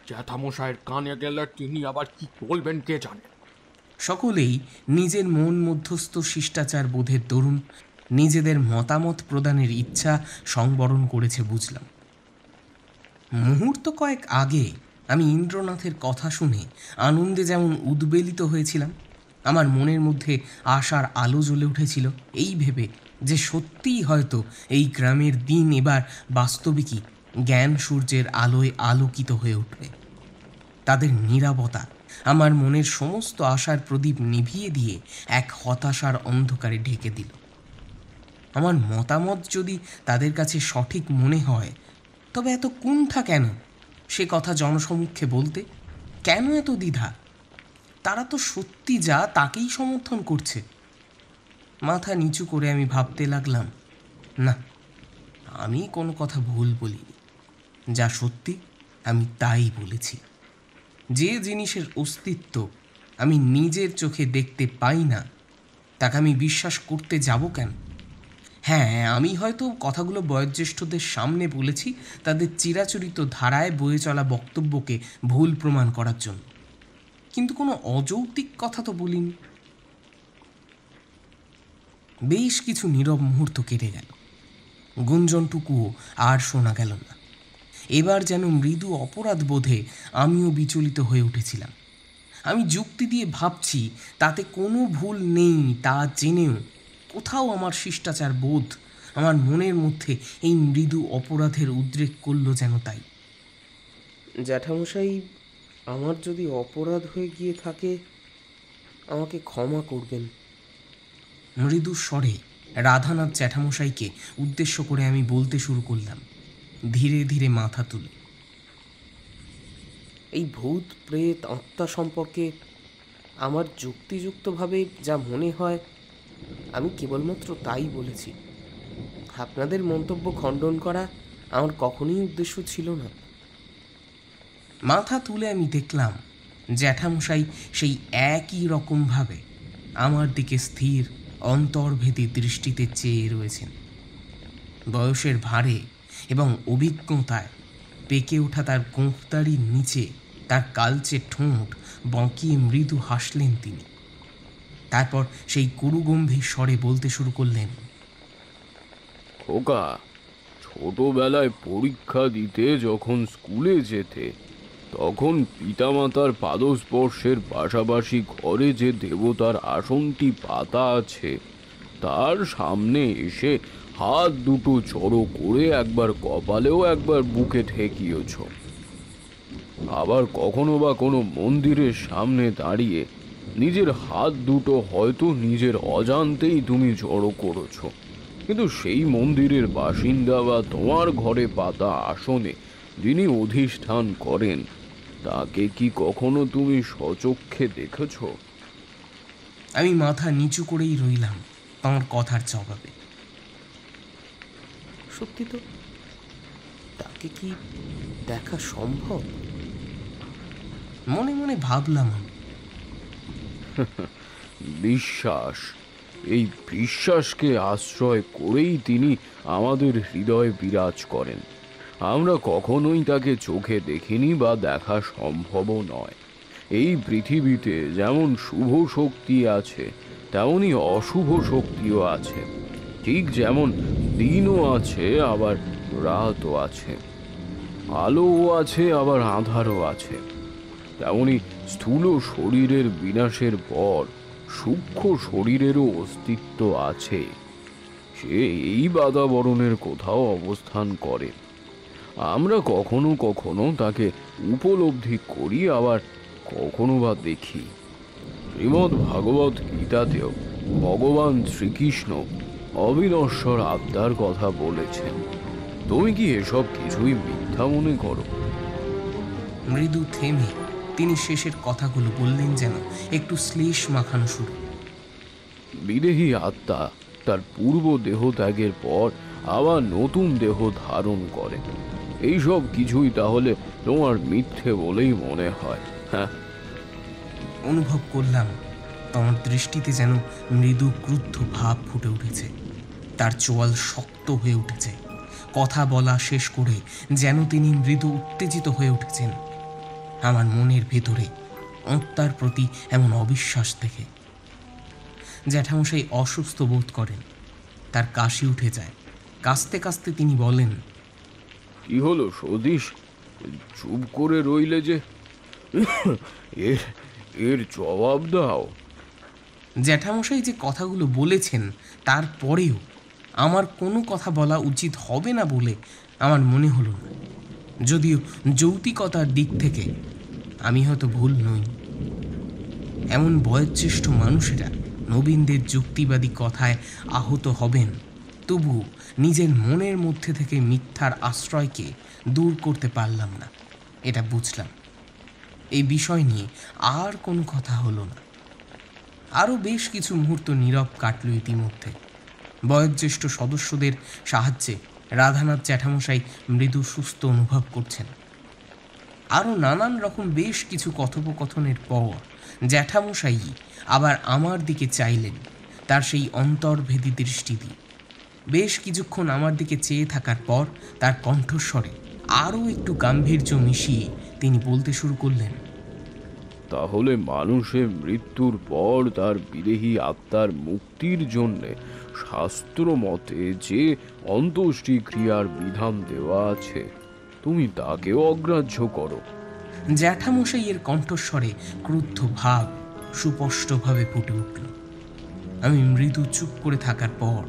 জ্যাঠামশাইয়ের কানে গেলে তিনি আবার কি বলবেন কে জানে। সকলেই নিজের মন মধ্যস্থ শিষ্টাচার বোধের দরুন নিজেদের মতামত প্রদানের ইচ্ছা সংবরণ করেছে বুঝলাম। মুহূর্ত কয়েক আগে আমি ইন্দ্রনাথের কথা শুনে আনন্দে যেমন উদ্বেলিত হয়েছিলাম, আমার মনের মধ্যে আশার আলো জ্বলে উঠেছিল এই ভেবে যে সত্যিই হয়তো এই গ্রামের দিন এবার বাস্তবিকই জ্ঞান সূর্যের আলোয় আলোকিত হয়ে উঠবে। তাদের নীরবতা আমার মনের সমস্ত আশার প্রদীপ নিভিয়ে দিয়ে এক হতাশার অন্ধকারে ঢেকে দিল। আমার মতামত যদি তাদের কাছে সঠিক মনে হয়, তবে এত কুণ্ঠা কেন সে কথা জনসমক্ষে বলতে? কেন এত দ্বিধা? তারা তো সত্যি যা তাকেই সমর্থন করছে। মাথা নিচু করে আমি ভাবতে লাগলাম, না, আমি কোনো কথা ভুল বলিনি। যা সত্যি আমি তাই বলেছি। যে জিনিসের অস্তিত্ব আমি নিজের চোখে দেখতে পাই না, তাকে আমি বিশ্বাস করতে যাব কেন? হ্যাঁ, আমি হয়তো কথাগুলো বয়োজ্যেষ্ঠদের সামনে বলেছি তাদের চিরাচরিত ধারায় বয়ে চলা বক্তব্যকে ভুল প্রমাণ করার জন্য, কিন্তু কোনো অযৌক্তিক কথা তো বলিনি। বেশ কিছু নীরব মুহূর্ত কেটে গেল, গুঞ্জনটুকুও আর শোনা গেল না। এবার যেন মৃদু অপরাধ বোধে আমিও বিচলিত হয়ে উঠেছিলাম। আমি যুক্তি দিয়ে ভাবছি তাতে কোনো ভুল নেই, তা জেনেও কোথাও আমার শিষ্টাচার বোধ আমার মনের মধ্যে এই মৃদু অপরাধের উদ্রেক করল যেন। তাই জ্যাঠামশাই, আমার যদি অপরাধ হয়ে গিয়ে থাকে আমাকে ক্ষমা করবেন। মৃদু স্বরে রাধানাথ জ্যাঠামশাইকে উদ্দেশ্য করে আমি বলতে শুরু করলাম, ধীরে ধীরে মাথা তুলে। এই ভূত প্রেত আত্মা সম্পর্কে আমার যুক্তিযুক্তভাবে যা মনে হয় আমি কেবলমাত্র তাই বলেছি। আপনাদের মন্তব্য খণ্ডন করা আমার কখনোই উদ্দেশ্য ছিল না। মাথা তুলে আমি দেখলাম জ্যাঠামশাই সেই একই রকমভাবে আমার দিকে স্থির অন্তর্ভেদী দৃষ্টিতে চেয়ে রয়েছেন। বয়সের ভারে এবং অভিজ্ঞতায় পেকে ওঠা তার গোঁফদাড়ির নিচে তার কালচে ঠোঁট বাঁকিয়ে মৃদু হাসলেন তিনি। তারপর সেই গুরুগম্ভীর স্বরে বলতে শুরু করলেন, খোকা, ছোটবেলায় পরীক্ষা দিতে যখন স্কুলে যেতে তখন পিতামাতার পাদস্পর্শের পাশাপাশি ঘরে যে দেবতার আসনটি পাতা আছে তার সামনে এসে হাত দুটো জড়ো করে একবার কপালেও একবার বুকে ঠেকিয়েছ। আবার কখনো বা কোনো মন্দিরের সামনে দাঁড়িয়ে নিজের হাত দুটো হয়তো নিজের অজান্তেই তুমি জড়ো করেছ, কিন্তু সেই মন্দিরের বাসিন্দা বা তোমার ঘরে পাতা আসনে যিনি অধিষ্ঠান করেন তাকে কি কখনো তুমি স্বচক্ষে দেখেছ? আমি মাথা নিচু করেই রইলাম তাঁর কথার জবাবে। সত্যি তো, তাকে কি দেখা সম্ভব? মনে মনে ভাবলাম আমি। বিশ্বাস, এই বিশ্বাসকে আশ্রয় করেই তিনি আমাদের হৃদয়ে বিরাজ করেন। আমরা কখনোই তাকে চোখে দেখিনি বা দেখা সম্ভবও নয়। এই পৃথিবীতে যেমন শুভ শক্তি আছে তেমনই অশুভ শক্তিও আছে, ঠিক যেমন দিনও আছে আবার রাতও আছে, আলোও আছে আবার আঁধারও আছে, তেমনি স্থূল শরীরের বিনাশের পর সূক্ষ্ম শরীরেরও অস্তিত্ব আছে। সে এই বাতাবরণের কোথাও অবস্থান করে। আমরা কখনো কখনো তাকে উপলব্ধি করি, আবার কখনো বা দেখি। শ্রীমদ্ ভাগবত গীতাতেও ভগবান শ্রীকৃষ্ণ অবিনশ্বর আত্মার কথা বলেছেন। তুমি কি এসব কিছুই মিথ্যা মনে করো? মৃদু থেমে তিনি শেষের কথাগুলো বললেন যেন একটু শ্লেষ মাখানো সুর। বিদেহী আত্মা তার পূর্ব দেহ ত্যাগের পর আবার নতুন দেহ ধারণ করে। এইসব কিছুই তাহলে তোমার মিথ্যে বলেই মনে হয়? হ্যাঁ, অনুভব করলাম তাঁর দৃষ্টিতে যেন মৃদু ক্রুদ্ধ ভাব ফুটে উঠেছে। তার চোয়াল শক্ত হয়ে উঠেছে। কথা বলা শেষ করে যেন তিনি মৃদু উত্তেজিত হয়ে উঠেছেন। আমার মনের ভেতরে আত্মার প্রতি এমন অবিশ্বাস দেখে জ্যাঠামশাই অসুস্থ বোধ করেন। তার কাশি উঠে যায়। কাশতে কাশতে তিনি বলেন, কি হলো সতীশ, চুপ করে রইলে যে? এর জবাব দাও। জ্যাঠামশাই যে কথাগুলো বলেছেন তারপরেও আমার কোনো কথা বলা উচিত হবে না বলে আমার মনে হলো না। যদিও যৌক্তিকতার দিক থেকে আমি হয়তো ভুল নই। এমন বয়োজ্যেষ্ঠ মানুষেরা নবীনদের যুক্তিবাদী কথায় আহত হবেন, তবু নিজের মনের মধ্যে থেকে মিথ্যার আশ্রয়কে দূর করতে পারলাম না, এটা বুঝলাম। এই বিষয় নিয়ে আর কোনো কথা হলো না। আরও বেশ কিছু মুহূর্ত নীরব কাটল। ইতিমধ্যে বয়োজ্যেষ্ঠ সদস্যদের সাহায্যে রাধানাথ জ্যাঠামশাই মৃদু সুস্থ অনুভব করছেন। আরও নানান রকম বেশ কিছু কথোপকথনের পর জ্যাঠামশাই আবার আমার দিকে চাইলেন তার সেই অন্তর্ভেদী দৃষ্টি দিয়ে। বেশ কিছুক্ষণ আমার দিকে চেয়ে থাকার পর তার কণ্ঠস্বরে আরও একটু গাম্ভীর্য মিশিয়ে তিনি বলতে শুরু করলেন, তাহলে মানুষের মৃত্যুর পর তার বিদেহী আত্মার মুক্তির জন্যে শাস্ত্র মতে যে অন্ত্যেষ্টি ক্রিয়ার বিধান দেওয়া আছে তুমি তাকেও অগ্রাহ্য করো। জ্যাঠামশাইয়ের কণ্ঠস্বরে ক্রুদ্ধ ভাব সুস্পষ্টভাবে ফুটে উঠল। আমি মৃদু চুপ করে থাকার পর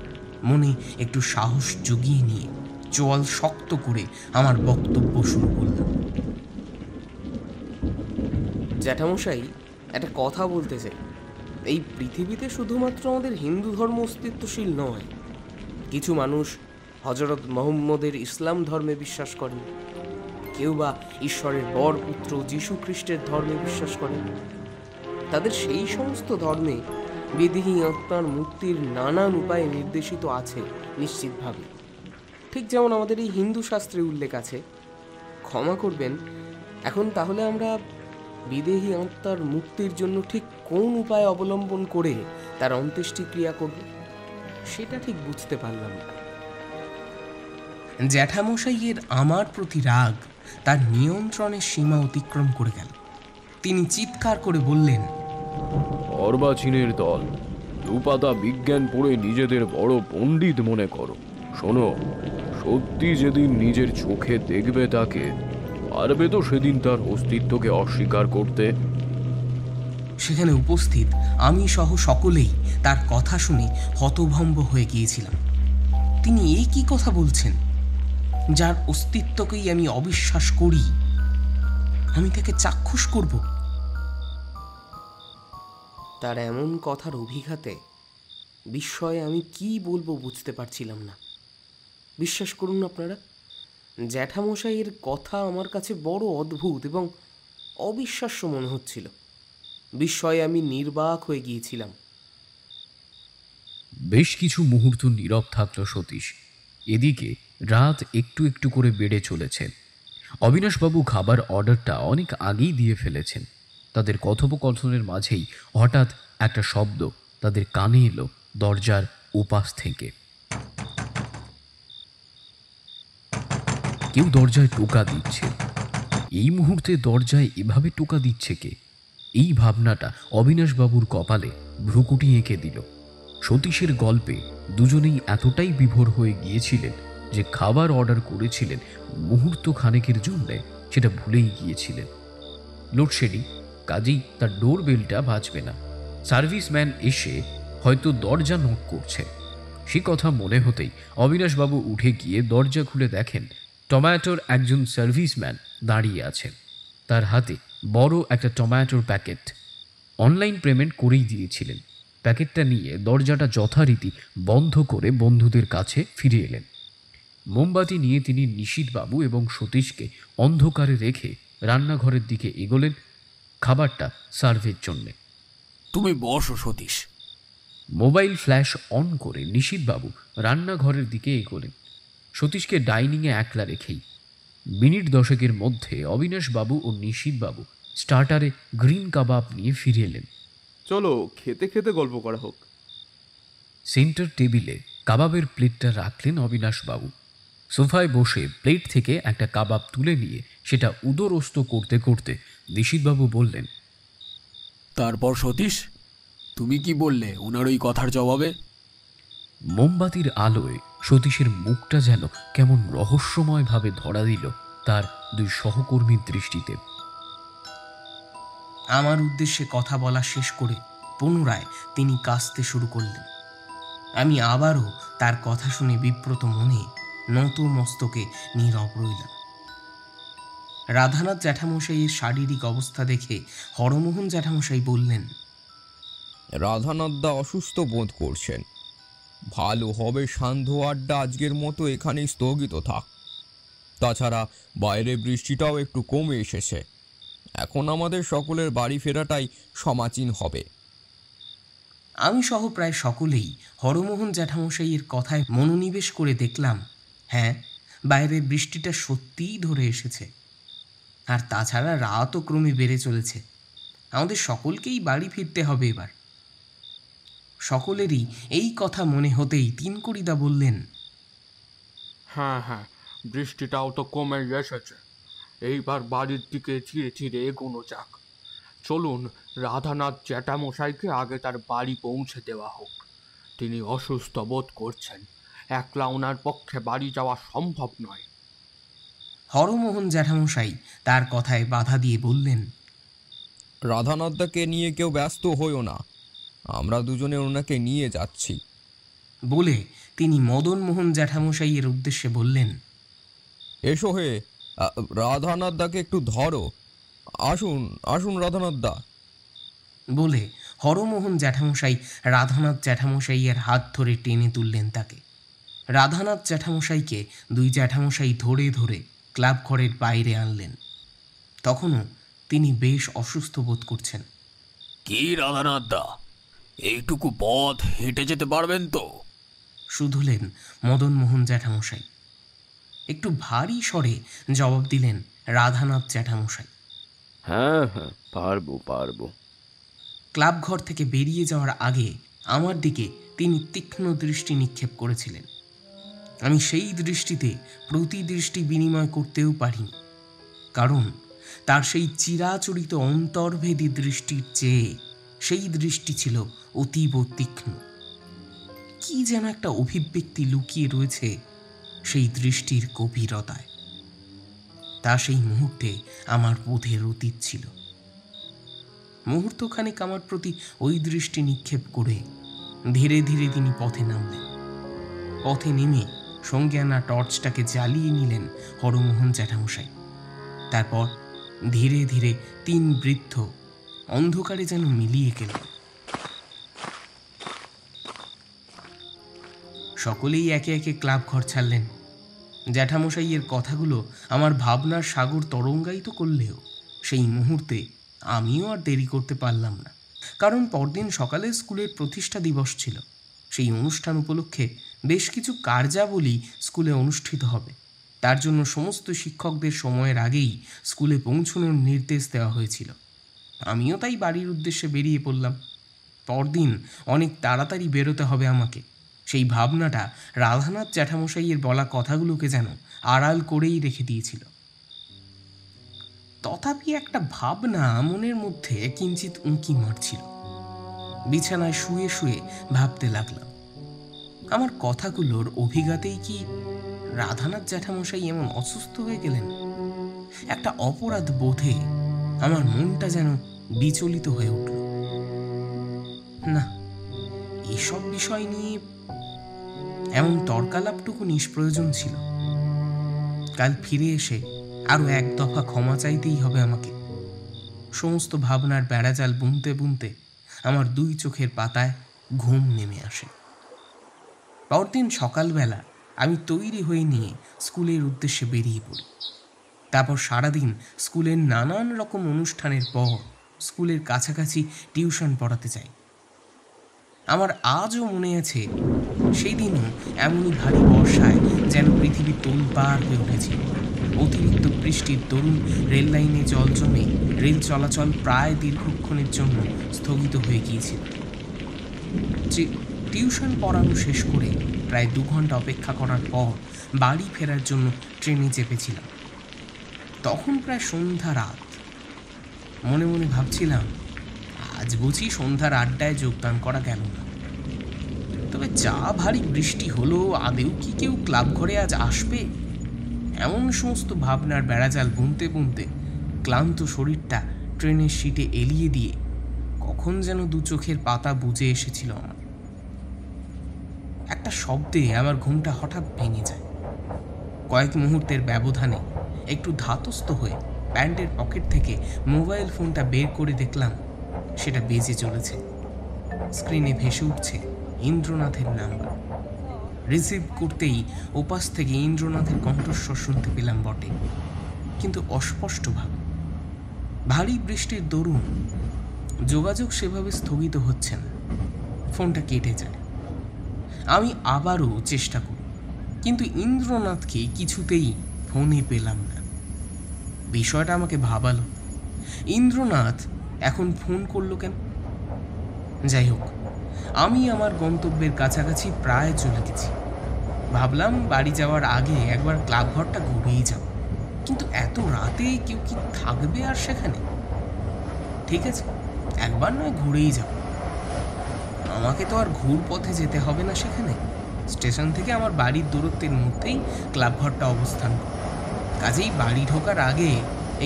মনে একটু সাহস জুগিয়ে নিয়ে চোয়াল শক্ত করে আমার বক্তব্য শুরু করলাম। জ্যাঠামশাই, একটা কথা বলতে চাই। এই পৃথিবীতে শুধুমাত্র আমাদের হিন্দু ধর্ম অস্তিত্বশীল নয়। কিছু মানুষ হজরত মোহাম্মদের ইসলাম ধর্মে বিশ্বাস করেন, কেউ বা ঈশ্বরের বর পুত্র যীশু খ্রিস্টের ধর্মে বিশ্বাস করেন। তাদের সেই সমস্ত ধর্মে বিদেহী আত্মার মুক্তির নানান উপায়ে নির্দেশিত আছে নিশ্চিতভাবে, ঠিক যেমন আমাদের এই হিন্দু শাস্ত্রে উল্লেখ আছে। ক্ষমা করবেন, এখন তাহলে আমরা বিদেহী আত্মার মুক্তির জন্য ঠিক কোন উপায় অবলম্বন করে তার অন্ত্যেষ্টি ক্রিয়া করব সেটা ঠিক বুঝতে পারলাম না। জ্যাঠামশাইয়ের আমার প্রতি রাগ তার নিয়ন্ত্রণের সীমা অতিক্রম করে গেল। তিনি চিৎকার করে বললেন, অর্বাচীনের দল, দুপাতা বিজ্ঞান পড়ে নিজেদের বড় পণ্ডিত মনে করো। শোনো, সত্যি যেদিন নিজের চোখে দেখবে তাকে, পারবে তো সেদিন তার অস্তিত্বকে অস্বীকার করতে? সেখানে উপস্থিত আমি সহ সকলেই তার কথা শুনে হতভম্ব হয়ে গিয়েছিলাম। তিনি এই কি কথা বলছেন? যার অস্তিত্বকেই আমি অবিশ্বাস করি, আমি তাকে চাক্ষুষ করব? তার এমন কথার অভিঘাতে বিস্ময়ে আমি কি বলবো বুঝতে পারছিলাম না। বিশ্বাস করুন আপনারা, জ্যাঠামশাইয়ের কথা আমার কাছে বড় অদ্ভুত এবং অবিশ্বাস্য মনে হচ্ছিল। বিস্ময়ে আমি নির্বাক হয়ে গিয়েছিলাম। বেশ কিছু মুহূর্ত নীরব থাকল সতীশ। এদিকে রাত একটু একটু করে বেড়ে চলেছে। অবিনাশবাবু খাবার অর্ডারটা অনেক আগেই দিয়ে ফেলেছেন। তাদের কথোপকথনের মাঝেই হঠাৎ একটা শব্দ তাদের কানে এলো দরজার ওপাশ থেকে। কেউ দরজায় টোকা দিচ্ছে। এই মুহূর্তে দরজায় এভাবে টোকা দিচ্ছে কে? এই ভাবনাটা অবিনাশবাবুর কপালে ভ্রুকুটি এঁকে দিল। সতীশের গল্পে দুজনেই এতটাই বিভোর হয়ে গিয়েছিলেন যে খাবার অর্ডার করেছিলেন মুহূর্ত খানেকের জন্য সেটা ভুলেই গিয়েছিলেন। লোডশেডিং, কাজেই তার ডোর বেলটা বাজবে না। সার্ভিসম্যান এসে হয়তো দরজা নক করছে, সে কথা মনে হতেই অবিনাশবাবু উঠে গিয়ে দরজা খুলে দেখেন টমেটোর একজন সার্ভিসম্যান দাঁড়িয়ে আছেন। তার হাতে বড় একটা টমেটোর প্যাকেট। অনলাইন পেমেন্ট করেই দিয়েছিলেন। প্যাকেটটা নিয়ে দরজাটা যথারীতি বন্ধ করে বন্ধুদের কাছে ফিরে এলেন। মোমবাতি নিয়ে তিনি নিশীথবাবু এবং সতীশকে অন্ধকারে রেখে রান্নাঘরের দিকে এগোলেন খাবারটা সার্ভের জন্যে। তুমি বসো সতীশ। মোবাইল ফ্ল্যাশ অন করে নিশীথবাবু রান্নাঘরের দিকে এগোলেন, সতীশকে ডাইনিংয়ে একলা রেখেই। মিনিট দশেকের মধ্যে অবিনাশবাবু ও নিশীথবাবু স্টার্টারে গ্রিন কাবাব নিয়ে ফিরে এলেন। চলো খেতে খেতে গল্প করা হোক। সেন্টার টেবিলে কাবাবের প্লেটটা রাখলেন অবিনাশবাবু। সোফায় বসে প্লেট থেকে একটা কাবাব তুলে নিয়ে সেটা উদরস্থ করতে করতে নিশীথবাবু বললেন, তারপর সতীশ, তুমি কি বললে ওনার ওই কথার জবাবে? মোমবাতির আলোয় সতীশের মুখটা যেন কেমন রহস্যময়ভাবে ধরা দিল তার দুই সহকর্মীর দৃষ্টিতে। আমার উদ্দেশ্যে কথা বলা শেষ করে পুনরায় তিনি কাশতে শুরু করলেন। আমি আবারও তার কথা শুনে বিব্রত মনে নত মস্তকে নীরব রইলাম। রাধানাথ জ্যাঠামশাইয়ের শারীরিক অবস্থা দেখে হরমোহন জ্যাঠামশাই বললেন, রাধানাথদা অসুস্থ বোধ করছেন। ভালো হবে সান্ধ্য আড্ডা আজকের মতো এখানেই স্থগিত থাক। তাছাড়া বাইরে বৃষ্টিটাও একটু কমে এসেছে। এখন আমাদের সকলের বাড়ি ফেরাটাই সমাচীন হবে। আমি সহ প্রায় সকলেই হরমোহন জ্যাঠামশাইয়ের কথায় মনোনিবেশ করে দেখলাম, হ্যাঁ, বাইরের বৃষ্টিটা সত্যিই ধরে এসেছে। আর তাছাড়া রাতও ক্রমে বেড়ে চলেছে। আমাদের সকলকেই বাড়ি ফিরতে হবে এবার। সকলেরই এই কথা মনে হতেই তিনকড়িদা বললেন, হ্যাঁ হ্যাঁ, বৃষ্টিটাও তো কমে এসেছে। এইবার বাড়ির দিকে ধীরে ধীরে এগোনো যাক। চলুন, রাধানাথ জ্যাঠামশাইকে আগে তার বাড়ি পৌঁছে দেওয়া হোক। তিনি অসুস্থ বোধ করছেন, একলা ওনার পক্ষে বাড়ি যাওয়া সম্ভব নয়। হরমোহন জ্যাঠামশাই তার কথায় বাধা দিয়ে বললেন, রাধানাথদাকে নিয়ে কেউ ব্যস্ত হইও না, আমরা দুজনে ওনাকে নিয়ে যাচ্ছি। বলে তিনি মদনমোহন জ্যাঠামশাইয়ের উদ্দেশ্যে বললেন, এসো হে, রাধানাথদাকে একটু ধরো। আসুন আসুন রাধানাথদা। বলে হরমোহন জ্যাঠামশাই রাধানাথ জ্যাঠামশাইয়ের হাত ধরে টেনে তুললেন তাকে। রাধানাথ জ্যাঠামশাইকে দুই জ্যাঠামশাই ধরে ধরে ক্লাব ঘরের বাইরে আনলেন। তখনও তিনি বেশ অসুস্থ বোধ করছেন। কি রাধানাথদা, এইটুকু পথ হেঁটে যেতে পারবেন তো? শুধুলেন মদনমোহন জ্যাঠামশাই। একটু ভারী স্বরে জবাব দিলেন রাধানাথ জ্যাঠামশাই। হ্যাঁ হ্যাঁ, পারবো পারবো। ক্লাব ঘর থেকে বেরিয়ে যাওয়ার আগে আমার দিকে তিনি তীক্ষ্ণ দৃষ্টি নিক্ষেপ করেছিলেন। আমি সেই দৃষ্টিতে প্রতিদৃষ্টি বিনিময় করতেও পারিনি, কারণ তার সেই চিরাচরিত অন্তর্ভেদী দৃষ্টির চেয়ে সেই দৃষ্টি ছিল অতীব তীক্ষ্ণ। কি যেন একটা অভিব্যক্তি লুকিয়ে রয়েছে সেই দৃষ্টির গভীরতায়। তা সেই মুহূর্তে আমার বোধের অতীত ছিল। মুহূর্তখানিক আমার প্রতি ওই দৃষ্টি নিক্ষেপ করে ধীরে ধীরে তিনি পথে নামলেন। পথে নেমে সঙ্গে আনা টর্চটাকে জ্বালিয়ে নিলেন হরমোহন জ্যাঠামশাই। তারপর ধীরে ধীরে তিন বৃদ্ধ অন্ধকারে যেন মিলিয়ে গেলেন। সকলেই একে একে ক্লাব ঘর ছাড়লেন। জ্যাঠামশাইয়ের কথাগুলো আমার ভাবনার সাগর তরঙ্গায়িত করলেও সেই মুহূর্তে আমিও আর দেরি করতে পারলাম না, কারণ পরদিন সকালে স্কুলের প্রতিষ্ঠা দিবস ছিল। সেই অনুষ্ঠান উপলক্ষে বেশ কিছু কার্যাবলী স্কুলে অনুষ্ঠিত হবে। তার জন্য সমস্ত শিক্ষকদের সময়ের আগেই স্কুলে পৌঁছানোর নির্দেশ দেওয়া হয়েছিল। আমিও তাই বাড়ির উদ্দেশ্যে বেরিয়ে পড়লাম। পরদিন অনেক তাড়াতাড়ি বেরোতে হবে আমাকে। সেই ভাবনাটা রাধানাথ জ্যাঠামশাইয়ের বলা কথাগুলোকে যেন আড়াল করেই রেখে দিয়েছিল। তথাপি একটা ভাবনা মনের মধ্যে কিঞ্চিত উঁকি মারছিল। বিছানায় শুয়ে শুয়ে ভাবতে লাগলাম, আমার কথাগুলোর অভিঘাতেই কি রাধানাথ জ্যাঠামশাই এমন অসুস্থ হয়ে গেলেন? একটা অপরাধ বোধে আমার মনটা যেন বিচলিত হয়ে উঠল। না, এসব বিষয় নিয়ে এমন তর্কালাপটুকু নিষ্প্রয়োজন ছিল। কাল ফিরে এসে আরো এক দফা ক্ষমা চাইতেই হবে আমাকে। সমস্ত ভাবনার বেড়াজাল বুনতে বুনতে আমার দুই চোখের পাতায় ঘুম নেমে আসে। পরদিন সকালবেলা আমি তৈরি হয়ে নিয়ে স্কুলের উদ্দেশ্যে বেরিয়ে পড়ি। তারপর সারাদিন স্কুলের নানান রকম অনুষ্ঠানের পর স্কুলের কাছাকাছি টিউশন পড়াতে যাই। আমার আজও মনে আছে, সেই দিনও এমনই ভারী বর্ষায় যেন পৃথিবী তোলপাড় হয়ে উঠেছিল। অতিরিক্ত বৃষ্টির দরুন রেল লাইনে জল জমে রেল চলাচল প্রায় দীর্ঘক্ষণের জন্য স্থগিত হয়ে গিয়েছিল। টিউশন পড়ানো শেষ করে প্রায় 2 ঘন্টা অপেক্ষা করার পর বাড়ি ফেরার জন্য ট্রেনে চেপেছিলাম। তখন প্রায় সন্ধ্যা রাত। মনে মনে ভাবছিলাম, আজ বুঝি সন্ধ্যার আড্ডায় যোগদান করা গেল না। তবে যা ভারী বৃষ্টি হলো, আদেও কি কেউ ক্লাব ঘরে আজ আসবে? এমন সমস্ত ভাবনার বেড়াজাল বুনতে বুনতে ক্লান্ত শরীরটা ট্রেনের সিটে এলিয়ে দিয়ে কখন যেন দু চোখের পাতা বুজে এসেছিল আমার। একটা শব্দে আমার ঘুমটা হঠাৎ ভেঙে যায়। কয়েক মুহূর্তের ব্যবধানে একটু ধাতস্থ হয়ে প্যান্টের পকেট থেকে মোবাইল ফোনটা বের করে দেখলাম সেটা বেজে চলেছে। স্ক্রিনে ভেসে উঠছে ইন্দ্রনাথের নাম্বার। রিসিভ করতেই ওপাশ থেকে ইন্দ্রনাথের কণ্ঠস্বর শুনতে পেলাম বটে, কিন্তু অস্পষ্টভাবে। ভারী বৃষ্টির দরুন যোগাযোগ সেভাবে স্থগিত হচ্ছে না। ফোনটা কেটে যায়। আমি আবারও চেষ্টা করি, কিন্তু ইন্দ্রনাথকে কিছুতেই ফোনে পেলাম না। বিষয়টা আমাকে ভাবালো, ইন্দ্রনাথ এখন ফোন করলো কেন? যাই হোক, আমি আমার গন্তব্যের কাছাকাছি প্রায় চলে গেছি। ভাবলাম বাড়ি যাওয়ার আগে একবার ক্লাব ঘরটা ঘুরেই যাব, কিন্তু এত রাতে কেউ কি থাকবে আর সেখানে? ঠিক আছে, একবার নয় ঘুরেই যাব। আমাকে তো আর ঘুর পথে যেতে হবে না সেখানে, স্টেশন থেকে আমার বাড়ির দূরত্বের মধ্যেই ক্লাব ঘরটা অবস্থান করে, কাজেই বাড়ি ঢোকার আগে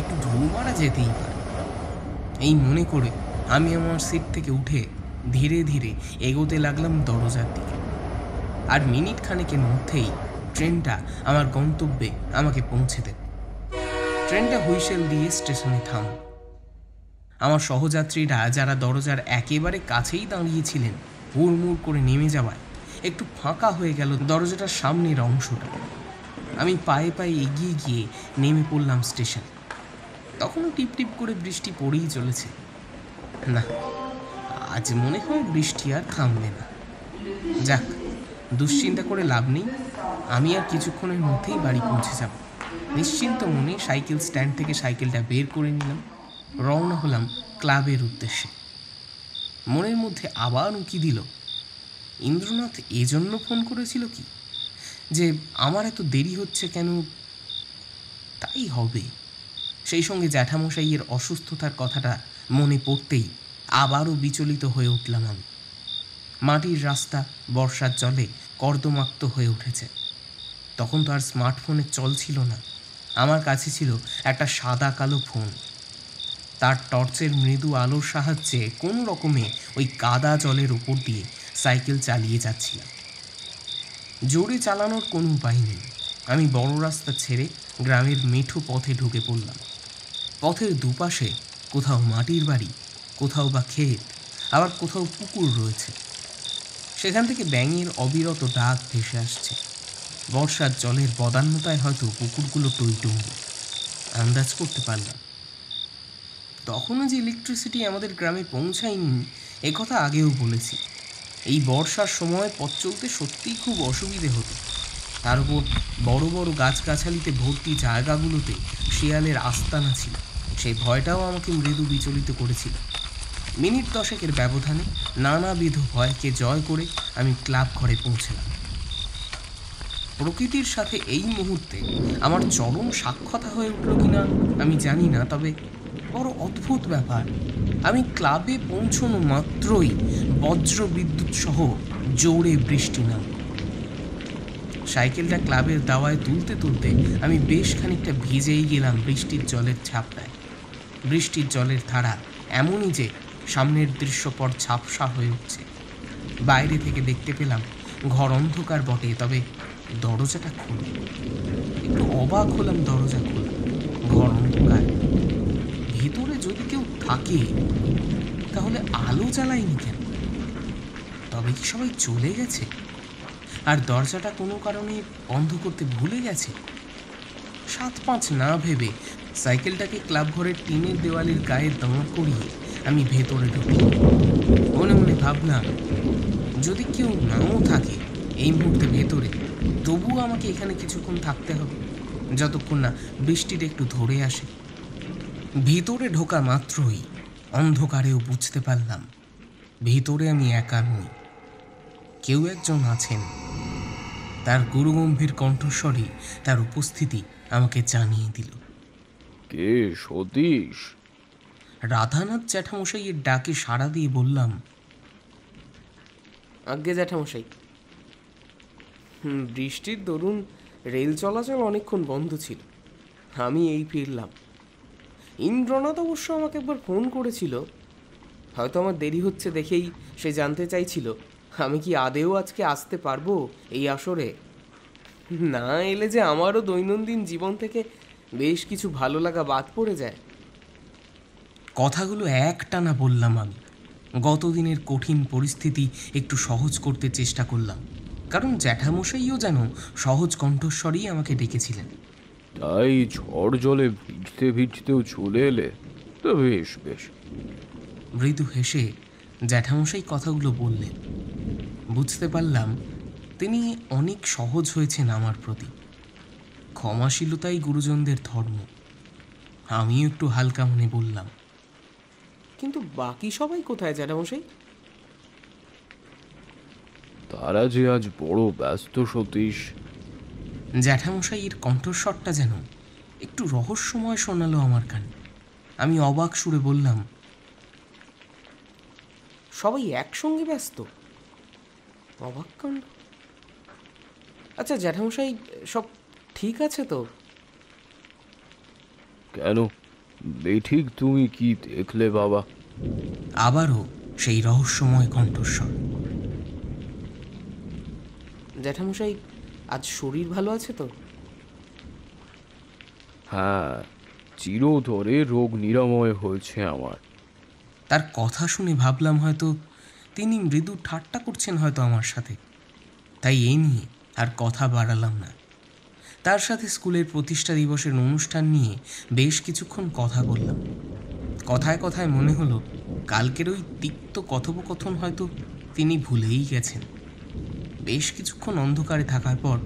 একটু ঢুঁ মারা যেতেই পারে। এই মনে করে আমি আমার সিট থেকে উঠে ধীরে ধীরে এগোতে লাগলাম দরজার দিকে। আর মিনিট খানেকের মধ্যেই ট্রেনটা আমার গন্তব্যে আমাকে পৌঁছে দেবে। ট্রেনটা হুইসেল দিয়ে স্টেশনে থাম। আমার সহযাত্রীরা যারা দরজার একেবারে কাছেই দাঁড়িয়েছিলেন, হুড়মুড় করে নেমে যাওয়ায় একটু ফাঁকা হয়ে গেল দরজাটার সামনের অংশটা। আমি পায়ে পায়ে এগিয়ে গিয়ে নেমে পড়লাম স্টেশনে। তখনও টিপ টিপ করে বৃষ্টি পড়েই চলেছে। না, আজ মনে হয় বৃষ্টি আর থামবে না। যাক, দুশ্চিন্তা করে লাভ নেই, আমি আর কিছুক্ষণের মধ্যেই বাড়ি পৌঁছে যাব। নিশ্চিন্ত মনে সাইকেল স্ট্যান্ড থেকে সাইকেলটা বের করে নিলাম, রওনা হলাম ক্লাবের উদ্দেশ্যে। মনের মধ্যে আবার উঁকি দিল, ইন্দ্রনাথ এজন্য ফোন করেছিল কি যে আমার এত দেরি হচ্ছে কেন? তাই হবে। সেই সঙ্গে জ্যাঠামশাইয়ের অসুস্থতার কথাটা মনে পড়তেই আবারও বিচলিত হয়ে উঠলাম আমি। মাটির রাস্তা বর্ষার জলে কর্দমাক্ত হয়ে উঠেছে। তখন তো আর স্মার্টফোনের চল ছিল না। আমার কাছে ছিল একটা সাদা কালো ফোন। তার টর্চের মৃদু আলোর সাহায্যে কোনো রকমে ওই কাদা জলের উপর দিয়ে সাইকেল চালিয়ে যাচ্ছিলাম। জোরে চালানোর কোনো উপায় নেই। আমি বড় রাস্তা ছেড়ে গ্রামের মেঠো পথে ঢুকে পড়লাম। পথের দুপাশে কোথাও মাটির বাড়ি, কোথাও বা ক্ষেত, আবার কোথাও পুকুর রয়েছে। সেখান থেকে ব্যাঙের অবিরত ডাক ভেসে আসছে। বর্ষার জলের বদান্যতায় হয়তো পুকুরগুলো টইটুম্বুর, আন্দাজ করতে পারলাম। তখনও যে ইলেকট্রিসিটি আমাদের গ্রামে পৌঁছায়নি একথা আগেও বলেছি। এই বর্ষার সময় পথ চলতে সত্যিই খুব অসুবিধে হতো। তার উপর বড় বড় গাছগাছালিতে ভর্তি জায়গাগুলোতে শিয়ালের আস্তানা ছিল, সেই ভয়টাও আমাকে মৃদু বিচলিত করেছিল। মিনিট দশেকের ব্যবধানে নানাবিধ ভয়কে জয় করে আমি ক্লাব ঘরে পৌঁছলাম। প্রকৃতির সাথে এই মুহূর্তে আমার চরম সাক্ষাৎ হয়ে উঠল কিনা আমি জানি না, তবে বড় অদ্ভুত ব্যাপার, আমি ক্লাবে পৌঁছানো মাত্রই বজ্র বিদ্যুৎ সহ জোরে বৃষ্টি নামল। সাইকেলটা ক্লাবের দাওয়ায় তুলতে তুলতে আমি বেশ খানিকটা ভিজেই গেলাম বৃষ্টির জলের ঝাপটায়। বৃষ্টির জলের ধারা এমনই যে সামনের দৃশ্যপট ঝাপসা হয়ে উঠছে। বাইরে থেকে দেখতে পেলাম ঘর অন্ধকার বটে, তবে দরজাটা খোলা। একটু অবাক হলাম, দরজা খোলা, ঘর অন্ধকার। ভেতরে যদি কেউ থাকে তাহলে আলো জ্বালায়নি কেন? তবে কি সবাই চলে গেছে আর দরজাটা কোনো কারণে বন্ধ করতে ভুলে গেছে? 7-5 না ভেবে সাইকেলটাকে ক্লাব ঘরের টিনের দেওয়ালের গায়ে দাঁড় করিয়ে আমি ভেতরে ঢুকি। মনে মনে ভাবলাম, যদি কেউ নাও থাকে এই মুহূর্তে ভেতরে, তবুও আমাকে এখানে কিছুক্ষণ থাকতে হবে, যতক্ষণ না বৃষ্টিটা একটু ধরে আসে। ভিতরে ঢোকা মাত্রই অন্ধকারেও বুঝতে পারলাম ভিতরে আমি একা নই, কেউ একজন আছেন। তার গুরুগম্ভীর কণ্ঠস্বরে তার উপস্থিতি আমাকে জানিয়ে দিল। কে সতীশ? রাধানাথ জ্যাঠামশাইয়ের ডাকে সাড়া দিয়ে বললাম, আজ্ঞে জ্যাঠামশাই। বৃষ্টির দরুন রেল চলাচল অনেকক্ষণ বন্ধ ছিল, আমি এই ফিরলাম। ইন্দ্রনাথ অবশ্য আমাকে একবার ফোন করেছিল, হয়তো আমার দেরি হচ্ছে দেখেই সে জানতে চাইছিল আমি কি আদেও আজকে আসতে পারবো এই আসরে। না এলে যে আমারও দৈনন্দিন জীবন থেকে বেশ কিছু ভালো লাগা বাদ পড়ে যায়। কথাগুলো একটানা বললাম আমি। গতদিনের কঠিন পরিস্থিতি একটু সহজ করতে চেষ্টা করলাম, কারণ জ্যাঠামশাইও যেন সহজ কণ্ঠস্বরেই আমাকে ডেকেছিলেন। তাই ঝড় জলে ভিজতে ভিজতেও চলে এলে? তো বেশ বেশ। মৃদু হেসে জ্যাঠামশাই কথাগুলো বললেন। বুঝতে পারলাম তিনি অনেক সহজ হয়েছেন আমার প্রতি। ক্ষমাশীলতাই গুরুজনদের ধর্ম। আমিও একটু হালকা মনে বললাম, কিন্তু বাকি সবাই কোথায় জ্যাঠামশাই? তারা যে আজ বড় ব্যস্ত সতীশ। জ্যাঠামশাইয়ের কণ্ঠস্বরটা যেন একটু রহস্যময় শোনালো আমার কানে। আমি অবাক সুরে বললাম, সবাই একসঙ্গে ব্যস্ত? অবাক কাণ্ড। আচ্ছা জ্যাঠামশাই, সব ঠিক আছে তো? কেন, বেঠিক তুমি কি দেখলে বাবা? আবারও সেই রহস্যময় কণ্ঠস্বর। জ্যাঠামশাই, আজ শরীর ভালো আছে তো? হ্যাঁ, চিরতরে রোগ নিরাময় হয়েছে আমার। তার কথা শুনে ভাবলাম হয়তো তিনি মৃদু ঠাট্টা করছেন হয়তো আমার সাথে, তাই এই নিয়ে আর কথা বাড়ালাম না। তার সাথে স্কুলের প্রতিষ্ঠা দিবসের অনুষ্ঠান নিয়ে বেশ কিছুক্ষণ কথা বললাম। কথায় কথায় মনে হলো কালকের ওই তিক্ত কথোপকথন হয়তো তিনি ভুলেই গেছেন। বেশ কিছুক্ষণ অন্ধকারে থাকার পর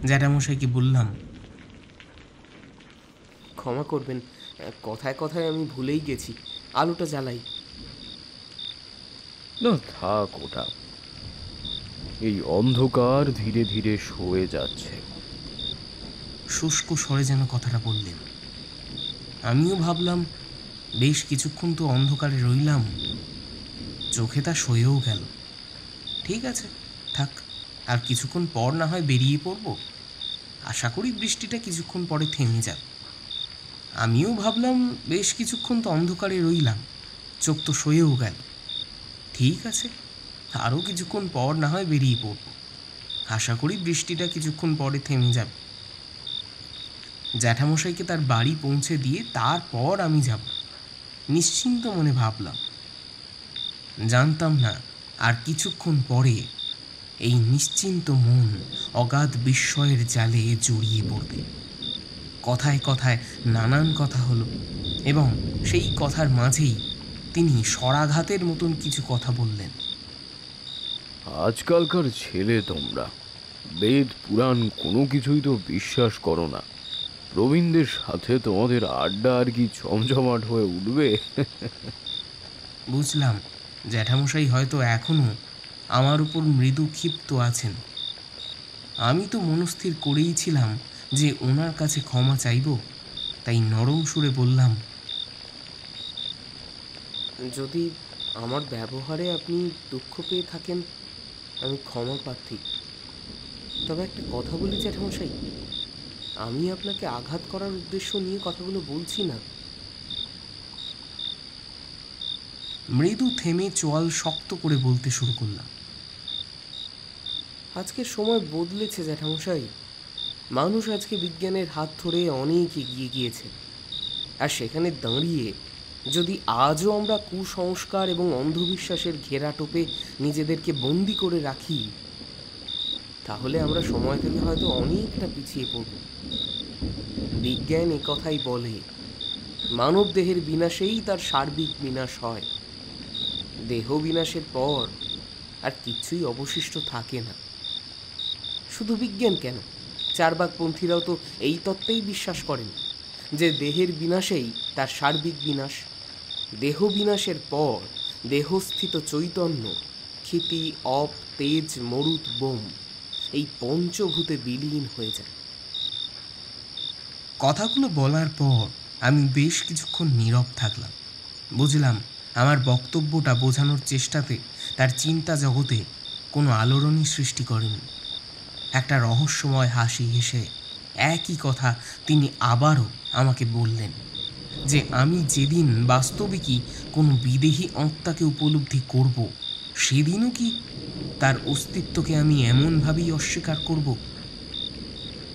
জ্যাঠামশাইকে বললাম, ক্ষমা করবেন, কথায় কথায় আমি ভুলেই গেছি। আলোটা জ্বালাই। না থাক ওটা, এই অন্ধকার ধীরে ধীরে সয়ে যাচ্ছে। শুষ্ক স্বরে যেন কথাটা বললেন। আমিও ভাবলাম বেশ কিছুক্ষণ তো অন্ধকারে রইলাম, চোখে তা সয়েও গেল। ঠিক আছে, থাক, আর কিছুক্ষণ পর না হয় বেরিয়ে পড়ব। আশা করি বৃষ্টিটা কিছুক্ষণ পরে থেমে যাবে। আমিও ভাবলাম বেশ কিছুক্ষণ তো অন্ধকারে রইলাম, চোখ তো সয়েও গেল। ঠিক আছে, আরও কিছুক্ষণ পর না হয় বেরিয়ে পড়ব। আশা করি বৃষ্টিটা কিছুক্ষণ পরে থেমে যাবে। জ্যাঠামশাইকে তার বাড়ি পৌঁছে দিয়ে তারপর আমি যাব, নিশ্চিন্ত মনে ভাবলাম। জানতাম না আর কিছুক্ষণ পরে এই নিশ্চিন্ত মন অগাধ বিস্ময়ের জালে জড়িয়ে পড়বে। কথায় কথায় নানান কথা হলো এবং সেই কথার মাঝেই তিনি স্বরাঘাতের মতন কিছু কথা বললেন। আজকালকার ছেলে তোমরা বেদ পুরাণ কোনো কিছুই তো বিশ্বাস করো না। প্রবীণদের সাথে তোমাদের আড্ডা আর কি জমজমাট হয়ে উঠবে? বুঝলাম জ্যাঠামশাই হয়তো এখনো আমার উপর মৃদু ক্ষিপ্ত আছেন। আমি তো মনস্থির করেই ছিলাম যে ওনার কাছে ক্ষমা চাইব, তাই নরম সুরে বললাম, যদি আমার ব্যবহারে আপনি দুঃখ পেয়ে থাকেন, আমি ক্ষমা প্রার্থী। তবে একটা কথা বলি জ্যাঠামশাই, আমি আপনাকে আঘাত করার উদ্দেশ্য নিয়ে কথাগুলো বলছি না। মৃদু থেমে চোয়াল শক্ত করে বলতে শুরু করলাম, আজকের সময় বদলেছে জ্যাঠামশাই। মানুষ আজকে বিজ্ঞানের হাত ধরে অনেক এগিয়ে গিয়েছে। আর সেখানে দাঁড়িয়ে যদি আজও আমরা কুসংস্কার এবং অন্ধবিশ্বাসের ঘেরাটোপে নিজেদেরকে বন্দি করে রাখি, তাহলে আমরা সময় থেকে হয়তো অনেকটা পিছিয়ে পড়ব। বিজ্ঞান একথাই বলে, মানব দেহের বিনাশেই তার সার্বিক বিনাশ হয়। দেহ বিনাশের পর আর কিছুই অবশিষ্ট থাকে না। শুধু বিজ্ঞান কেন, চার্বাকপন্থীরাও তো এই তত্ত্বেই বিশ্বাস করেন যে দেহের বিনাশেই তার সার্বিক বিনাশ। দেহ বিনাশের পর দেহস্থিত চৈতন্য, ক্ষিতি, অপ, তেজ, মরুত, বোম এই পঞ্চভূতে বিলীন হয়ে যায়। কথাগুলো বলার পর আমি বেশ কিছুক্ষণ নীরব থাকলাম। বুঝলাম আমার বক্তব্যটা বোঝানোর চেষ্টাতে তার চিন্তা জগতে কোনো আলোড়নই সৃষ্টি করেনি। একটা রহস্যময় হাসি হেসে একই কথা তিনি আবারও আমাকে বললেন যে আমি যেদিন বাস্তবিকই কোনো বিদেহী আত্মাকে উপলব্ধি করব, সেদিনও কি তার অস্তিত্বকে আমি এমনভাবেই অস্বীকার করব?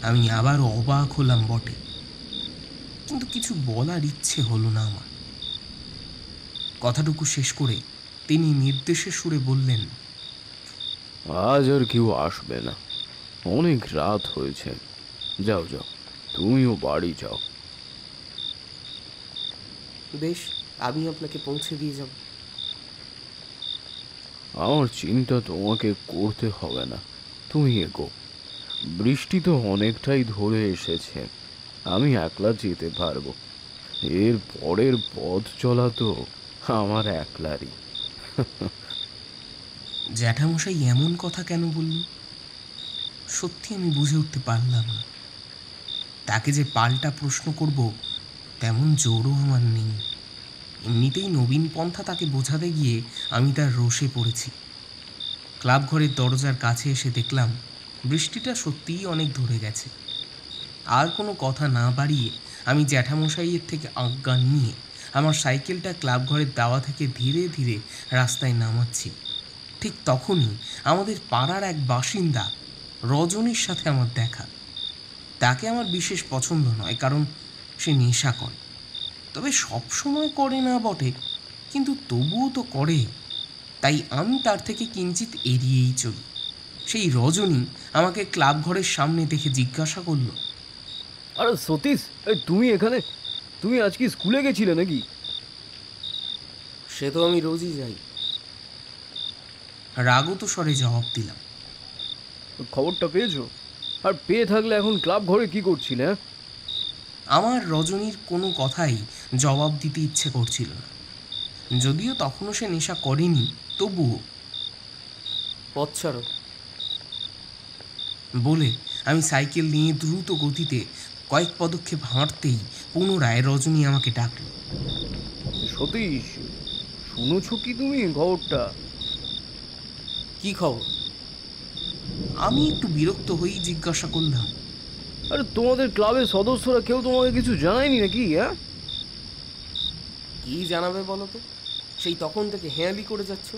আমি আবারও অবাক হলাম বটে, কিন্তু কিছু বলার ইচ্ছে হলো না আমার। কথাটুকু শেষ করে তিনি নির্দেশের সুরে বললেন, আজ আর কেউ আসবে না, অনেক রাত হয়েছে। যাও যাও, তুমিও বাড়ি যাও। বেশ, আমি আপনাকে পৌঁছে দিয়ে যাব। আমার চিন্তা তোমাকে করতে হবে না, তুমি এগো। বৃষ্টি তো অনেকটাই ধরে এসেছে, আমি একলা যেতে পারবো। এর পরের পথ চলা তো আমার একলারই। জ্যাঠামশাই এমন কথা কেন বলল? সত্যি আমি বুঝে উঠতে পারলাম না। তাকে যে পাল্টা প্রশ্ন করব তেমন জোরও আমার নেই। এমনিতেই নবীন পন্থা তাকে বোঝাতে গিয়ে আমি তার রোষে পড়েছি। ক্লাব ঘরের দরজার কাছে এসে দেখলাম বৃষ্টিটা সত্যিই অনেক ধরে গেছে। আর কোনো কথা না বাড়িয়ে আমি জ্যাঠামশাইয়ের থেকে আজ্ঞা নিয়ে আমার সাইকেলটা ক্লাব ঘরের দাওয়া থেকে ধীরে ধীরে রাস্তায় নামাচ্ছি। ঠিক তখনই আমাদের পাড়ার এক বাসিন্দা রজনীর সাথে আমার দেখা। তাকে আমার বিশেষ পছন্দ নয়, কারণ সে নেশা করে। তবে সব সময় করে না বটে, কিন্তু তবুও তো করে। তাই আমি তার থেকে কিঞ্চিত এড়িয়েই চলি। সেই রজনী আমাকে ক্লাব ঘরের সামনে দেখে জিজ্ঞাসা করল, আরে সতীশ, তুমি এখানে? তুমি আজকে স্কুলে গেছিলে নাকি? সে তো আমি রোজই যাই। রাগত স্বরে জবাব দিলাম। খবরটা পেয়েছো? আর পেয়ে থাকলে এখন ক্লাব ঘরে কি করছিলে? আমার রজনীর কোনো কথাই জবাব দিতে ইচ্ছে করছিল না। যদিও তখনও সে নেশা করেনি, তবুও পথ ছাড়ো বলে আমি সাইকেল নিয়ে দ্রুত গতিতে কয়েক পদক্ষেপ হাঁটতেই পুনরায় রজনী আমাকে ডাকল। সতীশ, শুনেছ কি তুমি খবরটা? কি খবর? আমি একটু বিরক্ত হয়েই জিজ্ঞাসা করলাম, আরে তোমাদের ক্লাবের সদস্যরা কেউ তোমাকে কিছু জানায়নি নাকি? হ্যাঁ, কি জানাবে বলো তো? সেই তখন থেকে হেয়ালি করে যাচ্ছ।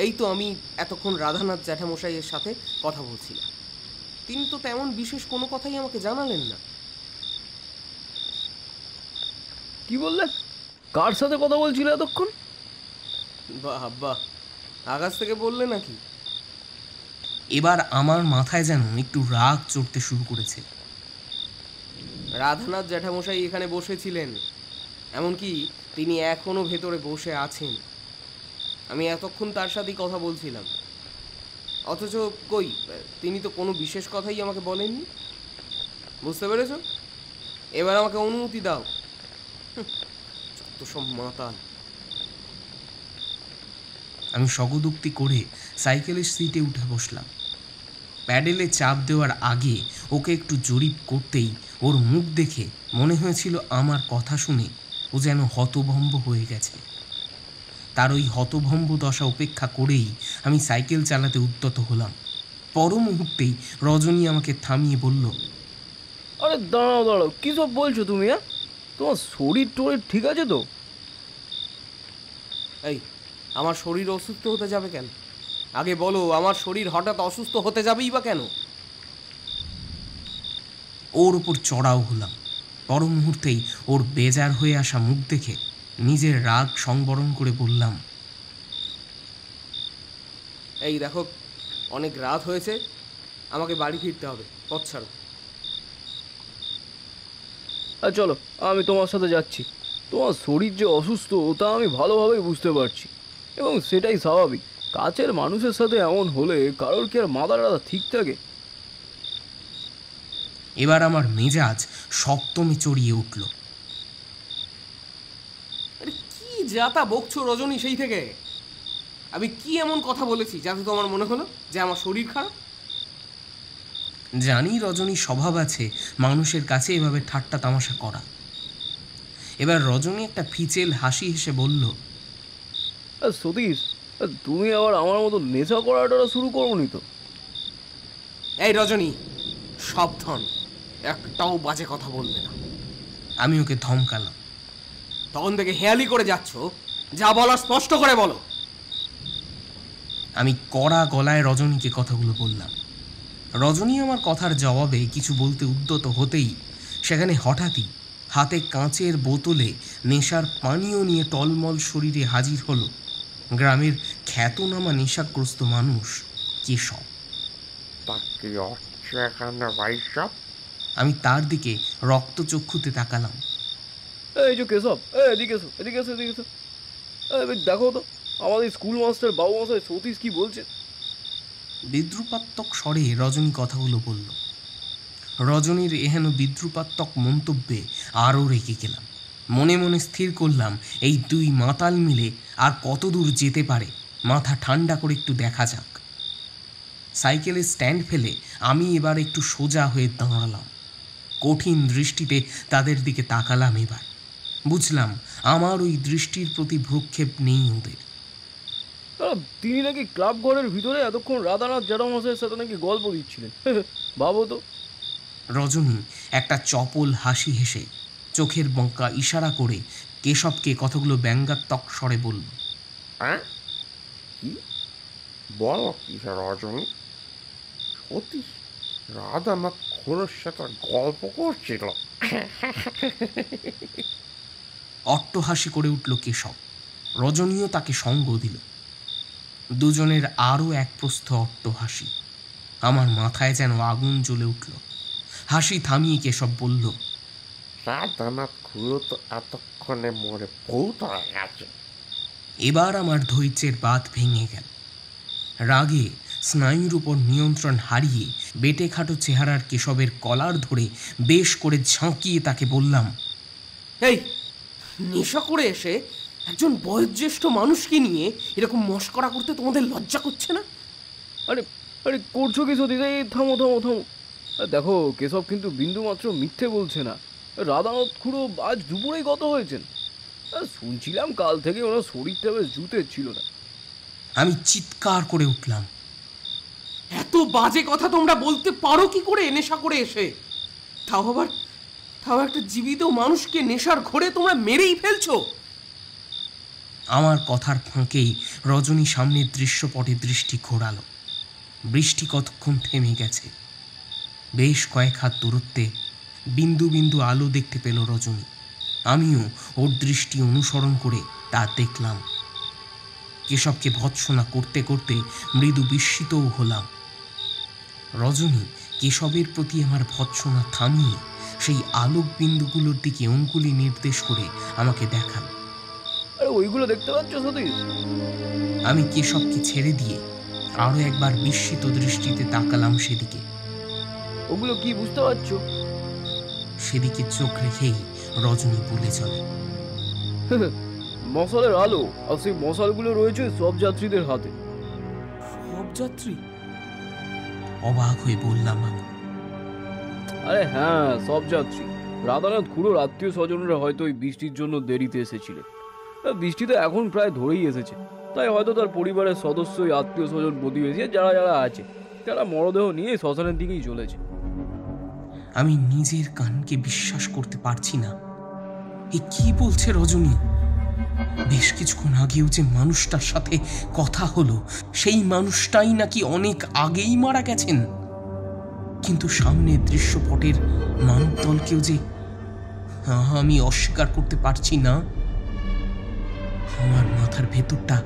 এই তো আমি এতক্ষণ রাধানাথ জ্যাঠামশাইয়ের সাথে কথা বলছিলাম, তিনি তো তেমন বিশেষ কোনো কথাই আমাকে জানালেন না। কি বললে? কার সাথে কথা বলছিলে এতক্ষণ? বাহ বাহ, আকাশ থেকে বললে নাকি? এবার আমার মাথায় যেন একটু রাগ চড়তে শুরু করেছে। রাধানাথ জ্যাঠামশাই এখানে বসেছিলেন, এমনকি তিনি এখনো ভেতরে বসে আছেন। আমি এতক্ষণ তার সাথেই কথা বলছিলাম, অথচ কই, তিনি তো কোনো বিশেষ কথাই আমাকে বলেননি। বুঝতে পেরেছ? এবার আমাকে অনুমতি দাও। যত সব মাতাল। আমি স্বগদুক্তি করে সাইকেলের সিটে উঠে বসলাম। প্যাডেলে চাপ দেওয়ার আগে ওকে একটু জরিপ করতেই ওর মুখ দেখে মনে হয়েছিল আমার কথা শুনে ও যেন হতভম্ব হয়ে গেছে। তার ওই হতভম্ব দশা উপেক্ষা করেই আমি সাইকেল চালাতে উদ্যত হলাম। পর মুহূর্তেই রজনী আমাকে থামিয়ে বলল, আরে দাঁড়াও দাঁড়াও, কী সব বলছো তুমি? হ্যাঁ, তোমার শরীর টরীর ঠিক আছে তো? এই, আমার শরীর অসুস্থ হতে যাবে কেন? আগে বলো, আমার শরীর হঠাৎ অসুস্থ হতে যাবেই বা কেন? ওর উপর চড়াও হলাম। পর মুহূর্তেই ওর বেজার হয়ে আসা মুখ দেখে নিজের রাগ সংবরণ করে বললাম, এই দেখো, অনেক রাত হয়েছে, আমাকে বাড়ি ফিরতে হবে। পথ ছাড়ো। আর চলো, আমি তোমার সাথে যাচ্ছি। তোমার শরীর যে অসুস্থ তা আমি ভালোভাবে বুঝতে পারছি, এবং সেটাই স্বাভাবিক। কাছের মানুষের সাথে এমন হলে কারোর কি আর মাথা টাথা ঠিক থাকে? এবার আমার মেজাজ সপ্তমে চড়িয়ে উঠল। আরে কি যাতা বকছো রজনী সেই থেকে? আমি কি এমন কথা বলেছি যাতে তোমার মনে হলো যে আমার শরীর খারাপ? জানি রজনী স্বভাব আছে মানুষের কাছে এভাবে ঠাট্টা তামাশা করা। এবার রজনী একটা ফিচেল হাসি হেসে বলল, সতীশ, তুমি আবার আমার মতো নেশা করাটা শুরু করোনি তো? এই রজনী, সাবধান, একটাও বাজে কথা বলবে না। আমি ওকে ধমকালাম। তখন থেকে হেয়ালি করে যাচ্ছ, যা বলার স্পষ্ট করে বলো। আমি কড়া গলায় রজনীকে কথাগুলো বললাম। রজনী আমার কথার জবাবে কিছু বলতে উদ্যত হতেই সেখানে হঠাৎই হাতে কাঁচের বোতলে নেশার পানীয় নিয়ে টলমল শরীরে হাজির হলো গ্রামের খ্যাতনামা নেশাগ্রস্ত মানুষ কেশব। আমি তার দিকে রক্তচক্ষুতে তাকালাম। এই যে কেশব, এদিকে এসো, এদিকে এসো, এদিকে এসো। দেখো তো আমাদের স্কুল মাস্টার বাবু মশাই সতীশ কি বলছে। বিদ্রুপাত্মক স্বরে রজনী কথাগুলো বলল। রজনীর এহেন বিদ্রুপাত্মক মন্তব্যে আরও রেগে গেলাম। মনে মনে স্থির করলাম এই দুই মাতাল মিলে আর কত দূর যেতে পারে মাথা ঠান্ডা করে একটু দেখা যাক। সাইকেলের স্ট্যান্ড ফেলে আমি এবার একটু সোজা হয়ে দাঁড়ালাম। কঠিন দৃষ্টিতে তাদের দিকে তাকালাম। এবার বুঝলাম আমার ওই দৃষ্টির প্রতি ভ্রুক্ষেপ নেই ওদের। তিনি নাকি ক্লাব ঘরের ভিতরে এতক্ষণ রাধানাথ জ্যাঠামশাইয়ের সাথে নাকি গল্প দিচ্ছিলেন। ভাবো তো। রজনী একটা চপল হাসি হেসে চোখের বঙ্কা ইশারা করে কেশবকে কতগুলো ব্যঙ্গাত্মক স্বরে বলল, কি বলো কি রজনী? সত্যি রাধানাথ খুড়োর সাথে গল্প করছিল? অট্টহাসি করে উঠল কেশব। রজনীও তাকে সঙ্গ দিল। দুজনের আরও এক প্রস্থ অট্টহাসি। আমার মাথায় যেন আগুন জ্বলে উঠল। হাসি থামিয়ে কেশব বলল, রাধানাথ খুড়ো তো এতক্ষণে মরে ভূত হয়ে গেছে। এবার আমার ধৈর্যের বাঁধ ভেঙে গেল। রাগে স্নায়ুর উপর নিয়ন্ত্রণ হারিয়ে বেটে খাটো চেহারার কেশবের কলার ধরে বেশ করে ঝাঁকিয়ে তাকে বললাম, এই নেশা করে এসে একজন বয়োজ্যেষ্ঠ মানুষকে নিয়ে এরকম মশকরা করতে তোমাদের লজ্জা করছে না? আরে আরে করছো কি সতীশ? এই থামো থামো থামো। দেখো কেশব কিন্তু বিন্দুমাত্র মিথ্যে বলছে না। রাধানাথ খুড়ো আজ দুপুরেই গত হয়েছেন। শুনছিলাম কাল থেকে ওনার শরীরটা বেশ জুতের ছিল না। আমি চিৎকার করে উঠলাম, এত বাজে কথা তোমরা বলতে পারো কি করে নেশা করে এসে? তাও একটা জীবিত মানুষকে নেশার ঘোরে তোমরা মেরেই ফেলছো। আমার কথার ফাঁকেই রজনী সামনের দৃশ্যপটে দৃষ্টি ঘোরালো। বৃষ্টি কতক্ষণ থেমে গেছে। বেশ কয়েক হাত দূরত্বে বিন্দু বিন্দু আলো দেখতে পেল রজনী। আমিও ওর দৃষ্টি অনুসরণ করে তা দেখলাম। কেশবকে ভৎসনা করতে করতে মৃদু বিস্মিতও হলাম। রজনী কেশবের প্রতি আমার ভৎসনা থামিয়ে সেই আলোক বিন্দুগুলোর দিকে অঙ্গুলি নির্দেশ করে আমাকে দেখাল। আরে ওইগুলো দেখতে পাচ্ছ সতীশ? আমি কেশবকে ছেড়ে দিয়ে আরো একবার বিস্মিত দৃষ্টিতে তাকালাম সেদিকে। ওগুলো কি বুঝতে পারছো? সেদিকে চোখ রেখেই রজনী বলে চলে, মশালের আলো, আর সেই মশালগুলো রয়েছে সব যাত্রীদের হাতে। সব যাত্রী? অবাক হয়ে বললাম আমি। আরে হ্যাঁ, সব যাত্রী। রাধানাথ খুড়োর আত্মীয় স্বজনরা হয়তো ওই বৃষ্টির জন্য দেরিতে এসেছিলেন। বৃষ্টিতে এখন প্রায় ধরেই এসেছে, তাই হয়তো তার পরিবারের সদস্য, আত্মীয় স্বজন, প্রতিবেশী যারা যারা আছে তারা মরদেহ নিয়ে শ্মশানের দিকেই চলেছে। আমি নিজের কানকে বিশ্বাস করতে পারছি না। এ কি বলছে রজনী? বেশ কিছুক্ষণ আগেও যে মানুষটার সাথে কথা হলো, সেই মানুষটাই নাকি অনেক আগেই মারা গেছেন। কিন্তু সামনের দৃশ্যপটের মানব দলকেও যে আমি অস্বীকার করতে পারছি না। আমার মাথার ভেতরটা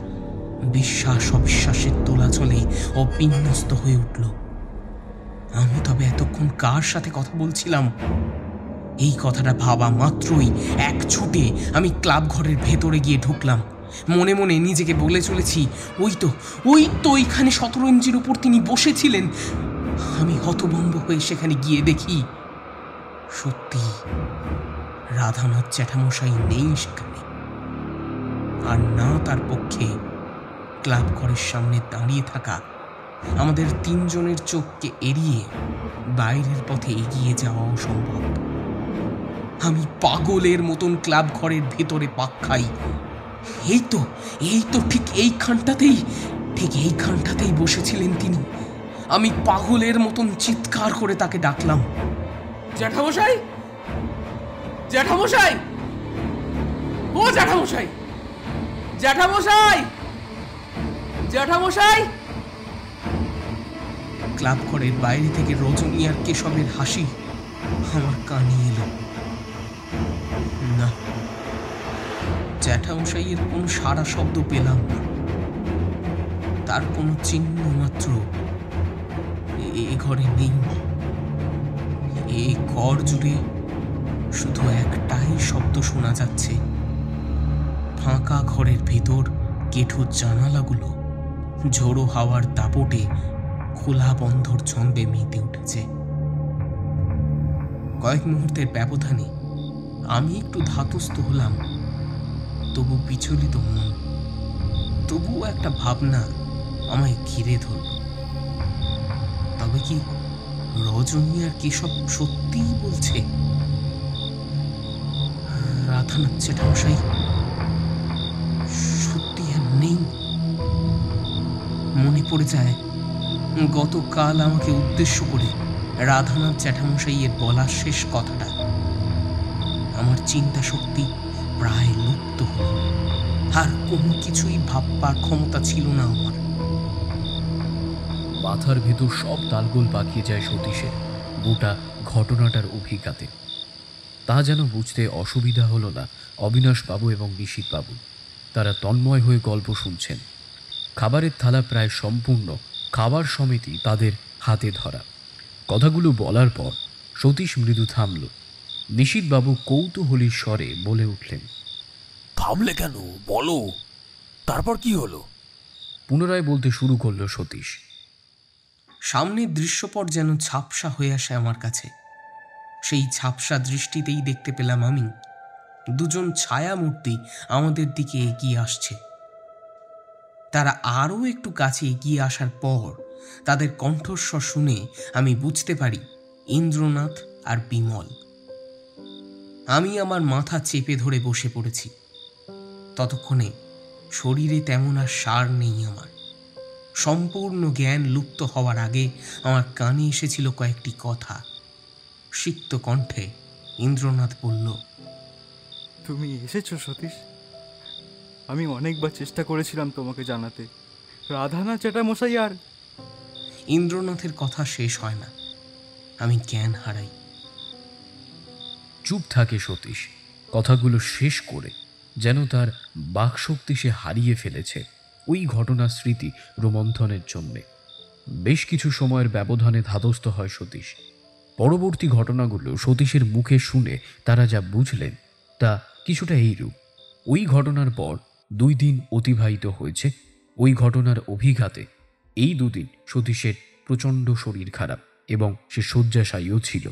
বিশ্বাস অবিশ্বাসের দোলাচলে অবিন্যস্ত হয়ে উঠল। আমি তবে এতক্ষণ কার সাথে কথা বলছিলাম? এই কথাটা ভাবা মাত্রই এক ছুটে আমি ক্লাব ঘরের ভেতরে গিয়ে ঢুকলাম। মনে মনে নিজেকে বলে চলেছি, ওই তো ওইখানে শতরঞ্জির উপর তিনি বসেছিলেন। আমি হতভম্ব হয়ে সেখানে গিয়ে দেখি সত্যি রাধানাথ জ্যাঠামশাই নেই সেখানে। আর না তার পক্ষে ক্লাব ঘরের সামনে দাঁড়িয়ে থাকা আমাদের তিনজনের চোখকে এড়িয়ে বাইরের পথে এগিয়ে যাওয়া অসম্ভব। আমি পাগলের মতন ক্লাব ঘরের ভেতরে পাক খাই। এই তো ঠিক এইখানটাতেই বসেছিলেন তিনি। আমি পাগলের মতন চিৎকার করে তাকে ডাকলাম, জ্যাঠামশাই, জ্যাঠামশাই, ও জ্যাঠামশাই, জ্যাঠামশাই, জ্যাঠামশাই। ক্লাব ঘরের বাইরে থেকে রজনী আর কেশবের হাসি আমার কানে এলো। না, জ্যাঠামশাইয়ের কোনো সারা শব্দ পেলাম না। তার কোনো চিহ্ন মাত্র এ ঘরে নেই। এ ঘর জুড়ে শুধু একটাই শব্দ শোনা যাচ্ছে। ফাঁকা ঘরের ভেতর কেঠো জানালাগুলো ঝোড়ো হাওয়ার দাপটে খোলা বন্ধর ছন্দে মেতে উঠেছে। কয়েক মুহূর্তের ব্যবধানে আমি একটু ধাতস্থ হলাম, তবু বিচলিত মন। তবুও একটা ভাবনা আমায় ঘিরে ধরল। তবে কি রজনী আর কেশব সত্যিই বলছে? রাধানাথ জ্যাঠামশাই সত্যি আর নেই। মনে পড়ে যায় গতকাল আমাকে উদ্দেশ্য করে রাধানাথ জ্যাঠামশাইয়ের বলা শেষ কথাটা। আমার চিন্তা শক্তি প্রায় লুপ্ত হল, আর কোনো কিছুই ভাববার ক্ষমতা ছিল না আমার। মাথার ভেতর সব তালগোল পাকিয়ে যায় সতীশের গোটা ঘটনাটার অভিজ্ঞাতে। তা যেন বুঝতে অসুবিধা হলো না অবিনাশবাবু এবং নিশীথবাবু। তারা তন্ময় হয়ে গল্প শুনছেন। খাবারের থালা প্রায় সম্পূর্ণ, খাবার সমিতি তাদের হাতে ধরা। কথাগুলো বলার পর সতীশ মৃদু থামল। নিশীথবাবু কৌতূহলী স্বরে বলে উঠলেন, থামলে কেন? বলো, তারপর কি হলো? পুনরায় বলতে শুরু করল সতীশ। সামনের দৃশ্যপট যেন ঝাপসা হয়ে আসে আমার কাছে। সেই ঝাপসা দৃষ্টিতেই দেখতে পেলাম আমি দুজন ছায়ামূর্তি আমাদের দিকে এগিয়ে আসছে। তারা আরও একটু কাছে এগিয়ে আসার পর তাদের কণ্ঠস্বর শুনে আমি বুঝতে পারি ইন্দ্রনাথ আর বিমল। আমি আমার মাথা চেপে ধরে বসে পড়েছি। ততক্ষণে শরীরে তেমন আর সার নেই আমার। সম্পূর্ণ জ্ঞান লুপ্ত হওয়ার আগে আমার কানে এসেছিল কয়েকটি কথা। সিক্ত কণ্ঠে ইন্দ্রনাথ বলল, তুমি এসেছো সতীশ? আমি অনেকবার চেষ্টা করেছিলাম তোমাকে জানাতে, রাধানাথ জ্যাঠামশাই আর... ইন্দ্রনাথের কথা শেষ হয় না, আমি জ্ঞান হারাই। চুপ থাকে সতীশ কথাগুলো শেষ করে, যেন তার বাকশক্তি সে হারিয়ে ফেলেছে ওই ঘটনার স্মৃতি রোমন্থনের জন্যে। বেশ কিছু সময়ের ব্যবধানে ধাতস্থ হয় সতীশ। পরবর্তী ঘটনাগুলো সতীশের মুখে শুনে তারা যা বুঝলেন তা কিছুটা এইরূপ। ওই ঘটনার পর 2 দিন অতিবাহিত হয়েছে। ওই ঘটনার অভিঘাতে এই 2 দিন সতীশের প্রচণ্ড শরীর খারাপ এবং সে শয্যাশায়ীও ছিল।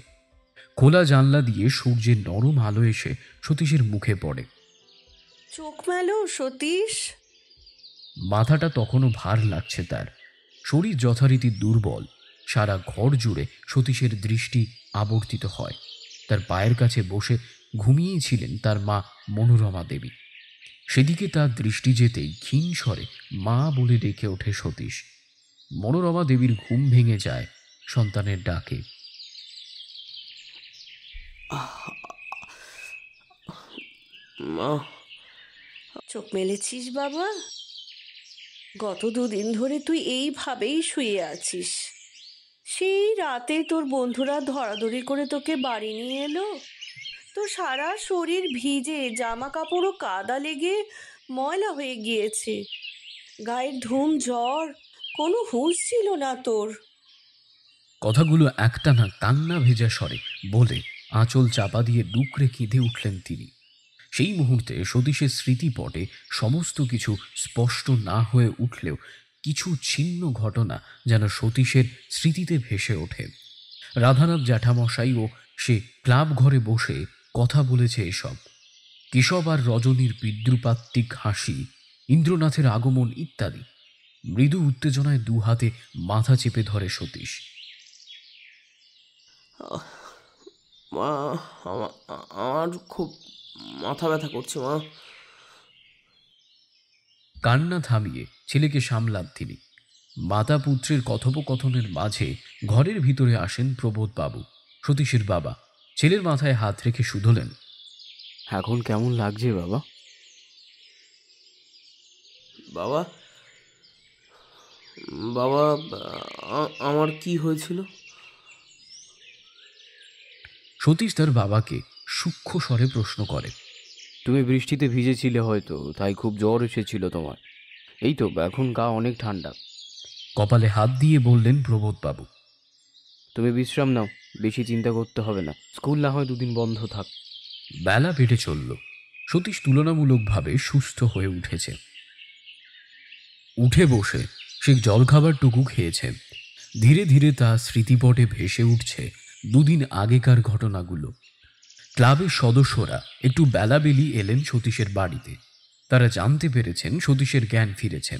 খোলা জানলা দিয়ে সূর্যের নরম আলো এসে সতীশের মুখে পড়ে। চোখ মেলো সতীশ। মাথাটা তখনও ভার লাগছে তার, শরীর যথারীতি দুর্বল। সারা ঘর জুড়ে সতীশের দৃষ্টি আবর্তিত হয়। তার পায়ের কাছে বসে ঘুমিয়েছিলেন তার মা মনোরমা দেবী। সেদিকে তার দৃষ্টি যেতেই ক্ষীণ স্বরে মা বলে ডেকে ওঠে সতীশ। মনোরমা দেবীর ঘুম ভেঙে যায় সন্তানের ডাকে। মা, চোখ মেলেছিস বাবা? গত 2 দিন ধরে তুই এইভাবেই শুয়ে আছিস। সেই রাতে তোর বন্ধুরা ধরাধরি করে তোকে বাড়ি নিয়ে এলো। তোর সারা শরীর ভিজে, জামা কাপড়ও কাদা লেগে ময়লা হয়ে গিয়েছে। গায়ের ধুম জ্বর, কোনো হুঁশ ছিল না তোর। কথাগুলো একটানা কান্না ভেজা স্বরে বলে আঁচল চাপা দিয়ে ডুকরে কেঁদে উঠলেন তিনি। সেই মুহূর্তে সতীশের স্মৃতিপটে সমস্ত কিছু স্পষ্ট না হয়ে উঠলেও কিছু ছিন্ন ঘটনা যেন সতীশের স্মৃতিতে ভেসে ওঠে। রাধানাথ জ্যাঠামশাই ও সে ক্লাব ঘরে বসে কথা বলেছে এসব। কেশব আর রজনীর বিদ্রুপাত্মিক হাসি, ইন্দ্রনাথের আগমন ইত্যাদি। মৃদু উত্তেজনায় 2 হাতে মাথা চেপে ধরে সতীশ। মা, আমার খুব মাথা ব্যথা করছে মা। কান্না থামিয়ে ছেলেকে সামলান তিনি। মাতা পুত্রের কথোপকথনের মাঝে ঘরের ভিতরে আসেন প্রবোধবাবু, সতীশের বাবা। ছেলের মাথায় হাত রেখে শুধলেন, এখন কেমন লাগছে বাবা? বাবা, বাবা, আমার কি হয়েছিল? সতীশ তার বাবাকে সূক্ষ্ম স্বরে প্রশ্ন করে। তুমি বৃষ্টিতে ভিজেছিলে হয়তো, তাই খুব জ্বর এসেছিল তোমার। এই তো এখন গা অনেক ঠান্ডা। কপালে হাত দিয়ে বললেন প্রবোধবাবু, তুমি বিশ্রাম নাও, বেশি চিন্তা করতে হবে না। স্কুল না হয় 2 দিন বন্ধ থাক। বেলা বেড়ে চলল। সতীশ তুলনামূলকভাবে সুস্থ হয়ে উঠেছে। উঠে বসে সে জলখাবারটুকু খেয়েছে। ধীরে ধীরে তা স্মৃতিপটে ভেসে উঠছে 2 দিন আগেকার ঘটনাগুলো। ক্লাবের সদস্যরা একটু বেলাবেলি এলেন সতীশের বাড়িতে। তারা জানতে পেরেছেন সতীশের জ্ঞান ফিরেছে,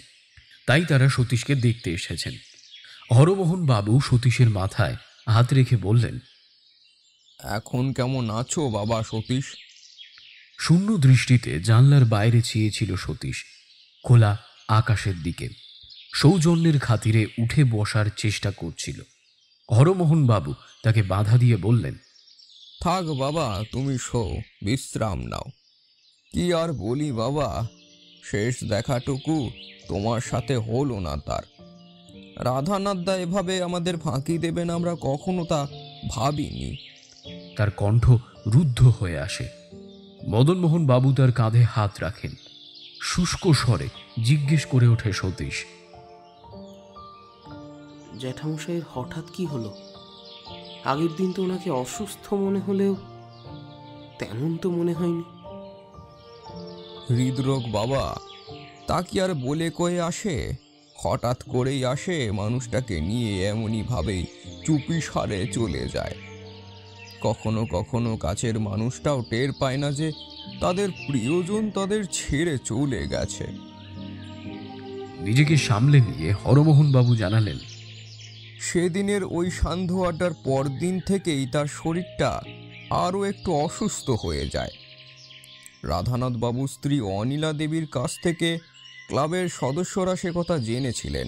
তাই তারা সতীশকে দেখতে এসেছেন। হরমোহন বাবু সতীশের মাথায় হাত রেখে বললেন, এখন কেমন আছো বাবা সতীশ? শূন্য দৃষ্টিতে জানলার বাইরে চেয়েছিল সতীশ, খোলা আকাশের দিকে। সৌজন্যের খাতিরে উঠে বসার চেষ্টা করছিল। হরমোহন বাবু তাকে বাধা দিয়ে বললেন, থাক বাবা, তুমি শো, বিশ্রাম নাও। কি আর বলি বাবা, শেষ দেখাটুকু তোমার সাথে হলো না তার। রাধানাথদা এভাবে আমাদের ফাঁকি দেবেন আমরা কখনো তা ভাবিনি। তার কণ্ঠ রুদ্ধ হয়ে আসে। মদনমোহন বাবু তার কাঁধে হাত রাখেন। শুষ্ক স্বরে জিজ্ঞেস করে ওঠে সতীশ, জ্যাঠামশাইয়ের হঠাৎ কি হলো? আগের দিন তো ওনাকে অসুস্থ মনে হলেও তেমন তো মনে হয়নি। হৃদরোগ বাবা, তা কি আর বলে কয়ে আসে? হঠাৎ করেই আসে, মানুষটাকে নিয়ে এমনই ভাবেই চুপি সারে চলে যায়। কখনো কখনো কাছের মানুষটাও টের পায় না যে তাদের প্রিয়জন তাদের ছেড়ে চলে গেছে। নিজেকে সামলে নিয়ে হরমোহন বাবু জানালেন, সেদিনের ওই সান্ধ্য আড্ডার পরদিন থেকেই তার শরীরটা আরও একটু অসুস্থ হয়ে যায়। রাধানাথ বাবুর স্ত্রী অনিলা দেবীর কাছ থেকে ক্লাবের সদস্যরা সে কথা জেনেছিলেন।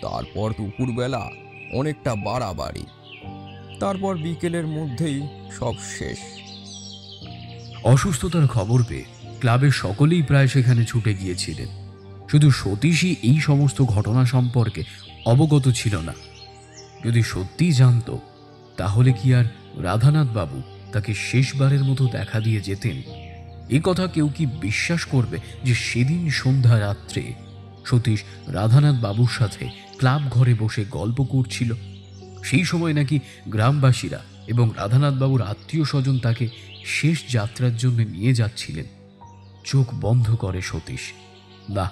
তারপর দুপুরবেলা অনেকটা বাড়াবাড়ি, তারপর বিকেলের মধ্যেই সব শেষ। অসুস্থতার খবর পেয়ে ক্লাবের সকলেই প্রায় সেখানে ছুটে গিয়েছিলেন। শুধু সতীশই এই সমস্ত ঘটনা সম্পর্কে অবগত ছিল না। যদি সত্যিই জানত, তাহলে কি আর রাধানাথ বাবু তাকে শেষবারের মতো দেখা দিয়ে যেতেন? এ কথা কেউ কি বিশ্বাস করবে যে সেদিন সন্ধ্যা রাত্রে সতীশ রাধানাথ বাবুর সাথে ক্লাব ঘরে বসে গল্প করছিল? সেই সময় নাকি গ্রামবাসীরা এবং রাধানাথ বাবুর আত্মীয় স্বজন তাকে শেষ যাত্রার জন্য নিয়ে যাচ্ছিলেন। চোখ বন্ধ করে সতীশ। না,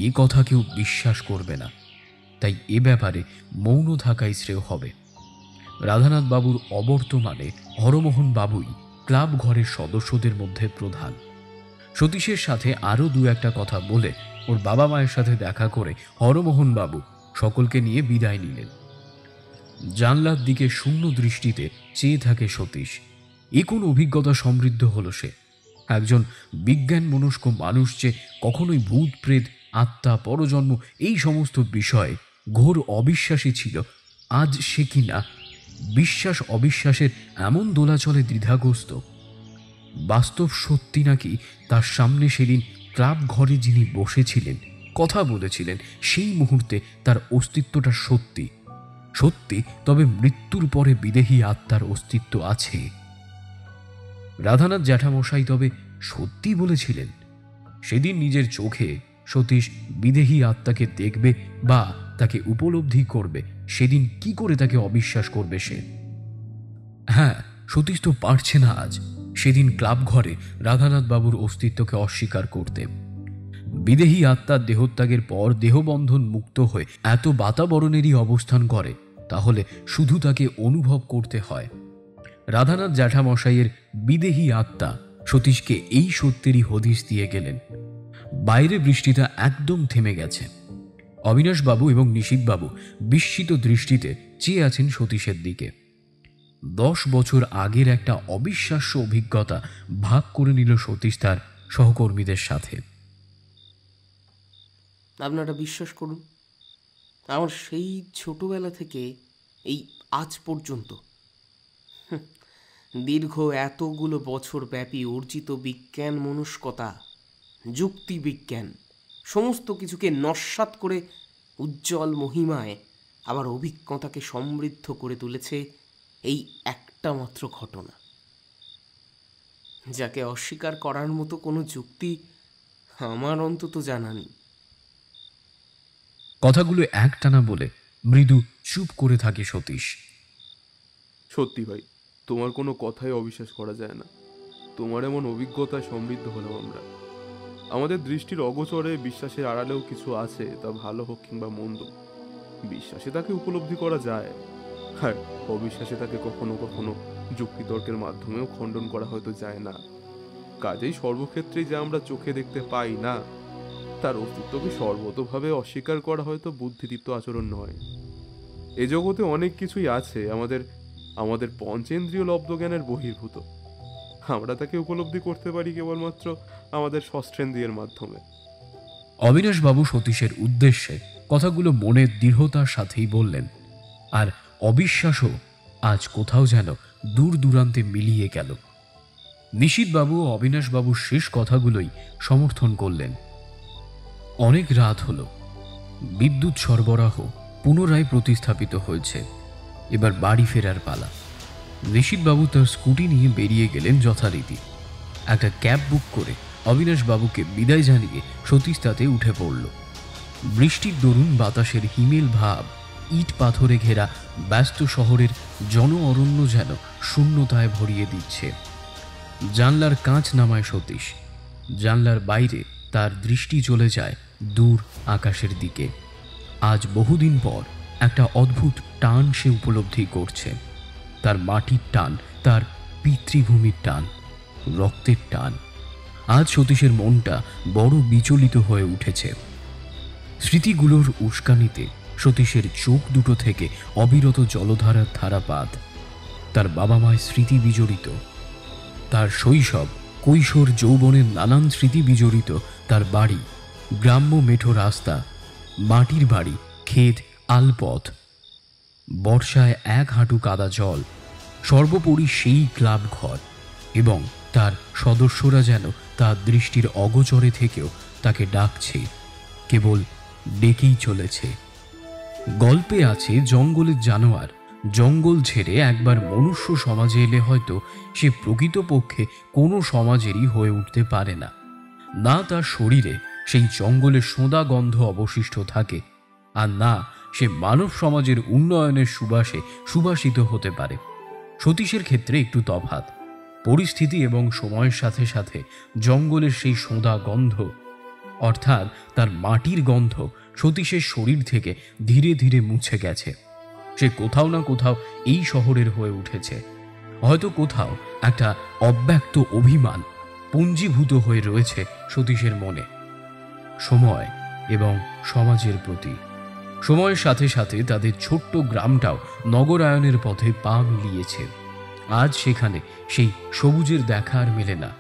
এ কথা কেউ বিশ্বাস করবে না। তাই এ ব্যাপারে মৌন থাকাই শ্রেয় হবে। রাধানাথ বাবুর অবর্তমানে হরমোহন বাবুই ক্লাব ঘরের সদস্যদের মধ্যে প্রধান। সতীশের সাথে আরও দু একটা কথা বলে ওর বাবা মায়ের সাথে দেখা করে হরমোহন বাবু সকলকে নিয়ে বিদায় নিলেন। জানলার দিকে শূন্য দৃষ্টিতে চেয়ে থাকে সতীশ। এ কোন অভিজ্ঞতা সমৃদ্ধ হলো সে? একজন বিজ্ঞান মনস্ক মানুষ যে কখনোই ভূত প্রেত আত্মা পরজন্ম এই সমস্ত বিষয়ে ঘোর অবিশ্বাসী ছিল, আজ সে কিনা বিশ্বাস অবিশ্বাসের এমন দোলাচলে দ্বিধাগ্রস্ত। বাস্তব সত্যি নাকি তার সামনে সেদিন ক্লাব ঘরে যিনি বসেছিলেন, কথা বলেছিলেন, সেই মুহূর্তে তার অস্তিত্বটা সত্যি। সত্যি, তবে মৃত্যুর পরে বিদেহী আত্মার অস্তিত্ব আছে। রাধানাথ জ্যাঠামশাই তবে সত্যি বলেছিলেন? সেদিন নিজের চোখে সতীশ বিদেহী আত্মাকে দেখবে বা তাকে উপলব্ধি করবে, সেদিন কি করে তাকে অবিশ্বাস করবে সে? হ্যাঁ, সতীশ তো পারছে না আজ সেদিন ক্লাব ঘরে রাধানাথ বাবুর অস্তিত্বকে অস্বীকার করতে। বিদেহী আত্মার দেহত্যাগের পর দেহবন্ধন মুক্ত হয়ে এত বাতাবরণেরই অবস্থান করে, তাহলে শুধু তাকে অনুভব করতে হয়। রাধানাথ জ্যাঠামশাইয়ের বিদেহী আত্মা সতীশকে এই সত্যেরই হদিশ দিয়ে গেলেন। বাইরে বৃষ্টিটা একদম থেমে গেছে। অবিনাশবাবু এবং নিশীথবাবু বিস্মিত দৃষ্টিতে চেয়ে আছেন সতীশের দিকে। 10 বছর আগের একটা অবিশ্বাস্য অভিজ্ঞতা ভাগ করে নিল সতীশ তার সহকর্মীদের সাথে। আপনারা বিশ্বাস করুন, আমার সেই ছোটবেলা থেকে এই আজ পর্যন্ত দীর্ঘ এতগুলো বছর ব্যাপী অর্জিত বিজ্ঞান মনস্কতা, যুক্তি বিজ্ঞান সমস্ত কিছুকে নস্যাৎ করে উজ্জ্বল মহিমায় আবার অভিজ্ঞতাকে সমৃদ্ধ করে তুলেছে এই একটা মাত্র ঘটনা, যাকে অস্বীকার করার মতো কোনো যুক্তি আমার অন্তত জানা নেই। কথাগুলো একটানা বলে মৃদু চুপ করে থাকে সতীশ। সত্যি ভাই, তোমার কোনো কথাই অবিশ্বাস করা যায় না। তোমার এমন অভিজ্ঞতায় সমৃদ্ধ হলাম আমরা। আমাদের দৃষ্টির অগোচরে বিশ্বাসের আড়ালেও কিছু আছে, তা ভালো হোক কিংবা মন্দ। বিশ্বাসে তাকে উপলব্ধি করা যায়, আর অবিশ্বাসে তাকে কখনো কখনো যুক্তিতর্কের মাধ্যমেও খণ্ডন করা হয়তো যায় না। কাজেই সর্বক্ষেত্রেই যে আমরা চোখে দেখতে পাই না, তার অস্তিত্বকে সর্বতভাবে অস্বীকার করা হয়তো বুদ্ধিদীপ্ত আচরণ নয়। এ জগতে অনেক কিছুই আছে আমাদের আমাদের পঞ্চেন্দ্রিয় লব্ধ জ্ঞানের বহির্ভূত। আমরা তাকে উপলব্ধি করতে পারি কেবলমাত্র আমাদের ষষ্ঠেন্দ্রিয়ের মাধ্যমে। অবিনাশবাবু সতীশের উদ্দেশ্যে কথাগুলো মনের দৃঢ়তার সাথেই বললেন, আর অবিশ্বাসও আজ কোথাও যেন দূর দূরান্তে মিলিয়ে গেল। নিশীথবাবু ও অবিনাশবাবুর শেষ কথাগুলোই সমর্থন করলেন। অনেক রাত হলো, বিদ্যুৎ সরবরাহ পুনরায় প্রতিস্থাপিত হয়েছে, এবার বাড়ি ফেরার পালা। নিশীথবাবু তার স্কুটি নিয়ে বেরিয়ে গেলেন যথারীতি। একটা ক্যাব বুক করে অবিনাশবাবুকে বিদায় জানিয়ে সতীশ তাতে উঠে পড়ল। বৃষ্টির দরুন বাতাসের হিমেল ভাব ইট পাথরে ঘেরা ব্যস্ত শহরের জন অরণ্য যেন শূন্যতায় ভরিয়ে দিচ্ছে। জানলার কাঁচ নামায় সতীশ। জানলার বাইরে তার দৃষ্টি চলে যায় দূর আকাশের দিকে। আজ বহুদিন পর একটা অদ্ভুত টান সে উপলব্ধি করছে। তার মাটির টান, তার পিতৃভূমির টান, রক্তের টান। আজ সতীশের মনটা বড় বিচলিত হয়ে উঠেছে। স্মৃতিগুলোর উস্কানিতে সতীশের চোখ দুটো থেকে অবিরত জলধারার ধারাপাত। তার বাবা মায়ের স্মৃতি বিজড়িত, তার শৈশব, কৈশোর, যৌবনের নানান স্মৃতি বিজড়িত তার বাড়ি, গ্রাম্য মেঠো রাস্তা, মাটির বাড়ি, ক্ষেত, আলপথ, বর্ষায় এক হাঁটু কাদা জল, সর্বোপরি সেই ক্লাব ঘর এবং তার সদস্যরা যেন তার দৃষ্টির অগোচরে থেকেও তাকে ডাকছে, কেবল ডেকেই চলেছে। গল্পে আছে জঙ্গলের জানোয়ার জঙ্গল ছেড়ে একবার মনুষ্য সমাজে এলে হয়তো সে প্রকৃতপক্ষে কোনো সমাজেরই হয়ে উঠতে পারে না। না তার শরীরে সেই জঙ্গলের সোঁদা গন্ধ অবশিষ্ট থাকে, আর না সে মানব সমাজের উন্নয়নের সুবাসে সুবাসিত হতে পারে। সতীশের ক্ষেত্রে একটু তফাৎ। পরিস্থিতি এবং সময়ের সাথে সাথে জঙ্গলের সেই সোঁদা গন্ধ, অর্থাৎ তার মাটির গন্ধ, সতীশের শরীর থেকে ধীরে ধীরে মুছে গেছে। সে কোথাও না কোথাও এই শহরের হয়ে উঠেছে। হয়তো কোথাও একটা অব্যক্ত অভিমান পুঞ্জীভূত হয়ে রয়েছে সতীশের মনে, সময় এবং সমাজের প্রতি। সময়ের সাথে সাথে তাদের ছোট্ট গ্রামটাও নগরায়নের পথে পা মিলিয়েছে। আজ সেখানে সেই সবুজের দেখা আর মেলে না।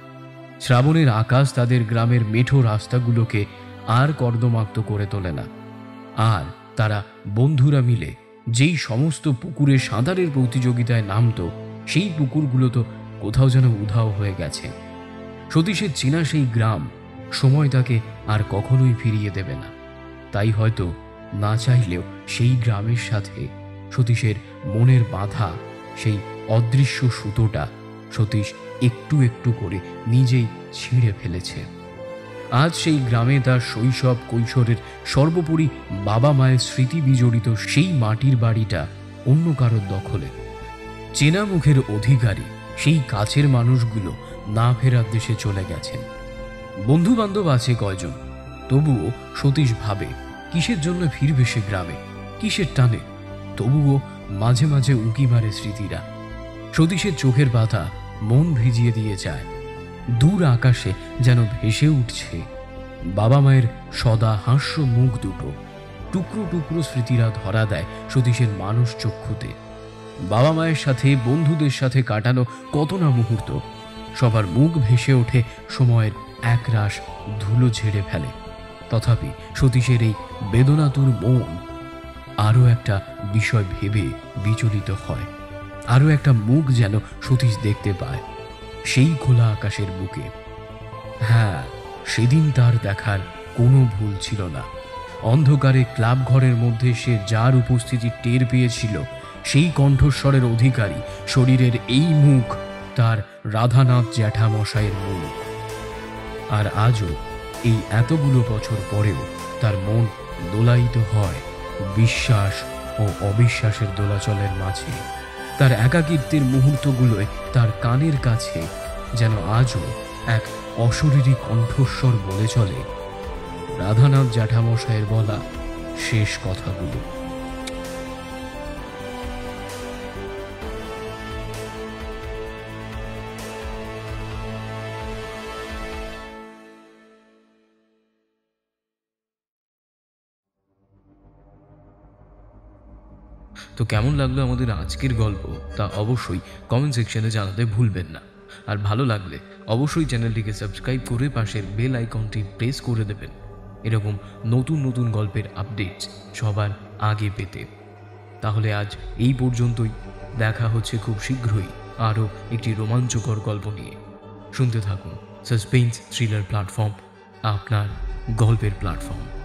শ্রাবণের আকাশ তাদের গ্রামের মেঠো রাস্তাগুলোকে আর কর্দমাক্ত করে তোলে না। আর তারা বন্ধুরা মিলে যেই সমস্ত পুকুরে সাঁতারের প্রতিযোগিতায় নামতো, সেই পুকুরগুলো তো কোথাও যেন উধাও হয়ে গেছে। সতীশের চেনা সেই গ্রাম সময় তাকে আর কখনোই ফিরিয়ে দেবে না। তাই হয়তো না চাইলেও সেই গ্রামের সাথে সতীশের মনের বাঁধা সেই অদৃশ্য সুতোটা সতীশ একটু একটু করে নিজেই ছিঁড়ে ফেলেছে। আজ সেই গ্রামে তার শৈশব, কৈশোরের, সর্বোপরি বাবা মায়ের স্মৃতি বিজড়িত সেই মাটির বাড়িটা অন্য কারোর দখলে। চেনা মুখের অধিকারী সেই কাছের মানুষগুলো না ফেরার দেশে চলে গেছেন। বন্ধু বান্ধব আছে কয়জন, তবুও সতীশ ভাবে কিসের জন্য ফিরবে সে গ্রামে, কিসের টানে। তবুও মাঝে মাঝে উঁকি মারে স্মৃতিরা। সতীশের চোখের পাতা মন ভিজিয়ে দিয়ে যায়। দূর আকাশে যেন ভেসে উঠছে বাবা মায়ের সদা হাস্য মুখ দুটো। টুকরো টুকরো স্মৃতিরা ধরা দেয় সতীশের মানুষ চক্ষুতে। বাবা মায়ের সাথে, বন্ধুদের সাথে কাটানো কত না মুহূর্ত, সবার মুখ ভেসে ওঠে সময়ের একরাশ ধুলো ঝেড়ে ফেলে। তথাপি সতীশের এই বেদনাতুর মন আরও একটা বিষয় ভেবে বিচলিত হয়। আরও একটা মুখ যেন সতীশ দেখতে পায় সেই খোলা আকাশের বুকে। হ্যাঁ, সেদিন তার দেখার কোনো ভুল ছিল না। অন্ধকারে ক্লাব ঘরের মধ্যে সে যার উপস্থিতি টের পেয়েছিল, সেই কণ্ঠস্বরের অধিকারী শরীরের এই মুখ তার রাধানাথ জ্যাঠামশাইয়ের মুখ। আর আজও এই এতগুলো বছর পরেও তার মন দোলায়িত হয় বিশ্বাস ও অবিশ্বাসের দোলাচলের মাঝে। তার একাকিত্বের মুহূর্তগুলোয় তার কানের কাছে যেন আজও এক অশরীরী কণ্ঠস্বর বলে চলে রাধানাথ জ্যাঠামশাইয়ের বলা শেষ কথাগুলো। তো কেমন লাগলো আমাদের আজকের গল্প তা অবশ্যই কমেন্ট সেকশনে জানাতে ভুলবেন না। আর ভালো লাগলে অবশ্যই চ্যানেলটিকে সাবস্ক্রাইব করে পাশের বেল আইকনটি প্রেস করে দেবেন এরকম নতুন নতুন গল্পের আপডেটস সবার আগে পেতে। তাহলে আজ এই পর্যন্তই, দেখা হচ্ছে খুব শীঘ্রই আরও একটি রোমাঞ্চকর গল্প নিয়ে। শুনতে থাকুন সাসপেন্স থ্রিলার প্ল্যাটফর্ম, আপনার গল্পের প্ল্যাটফর্ম।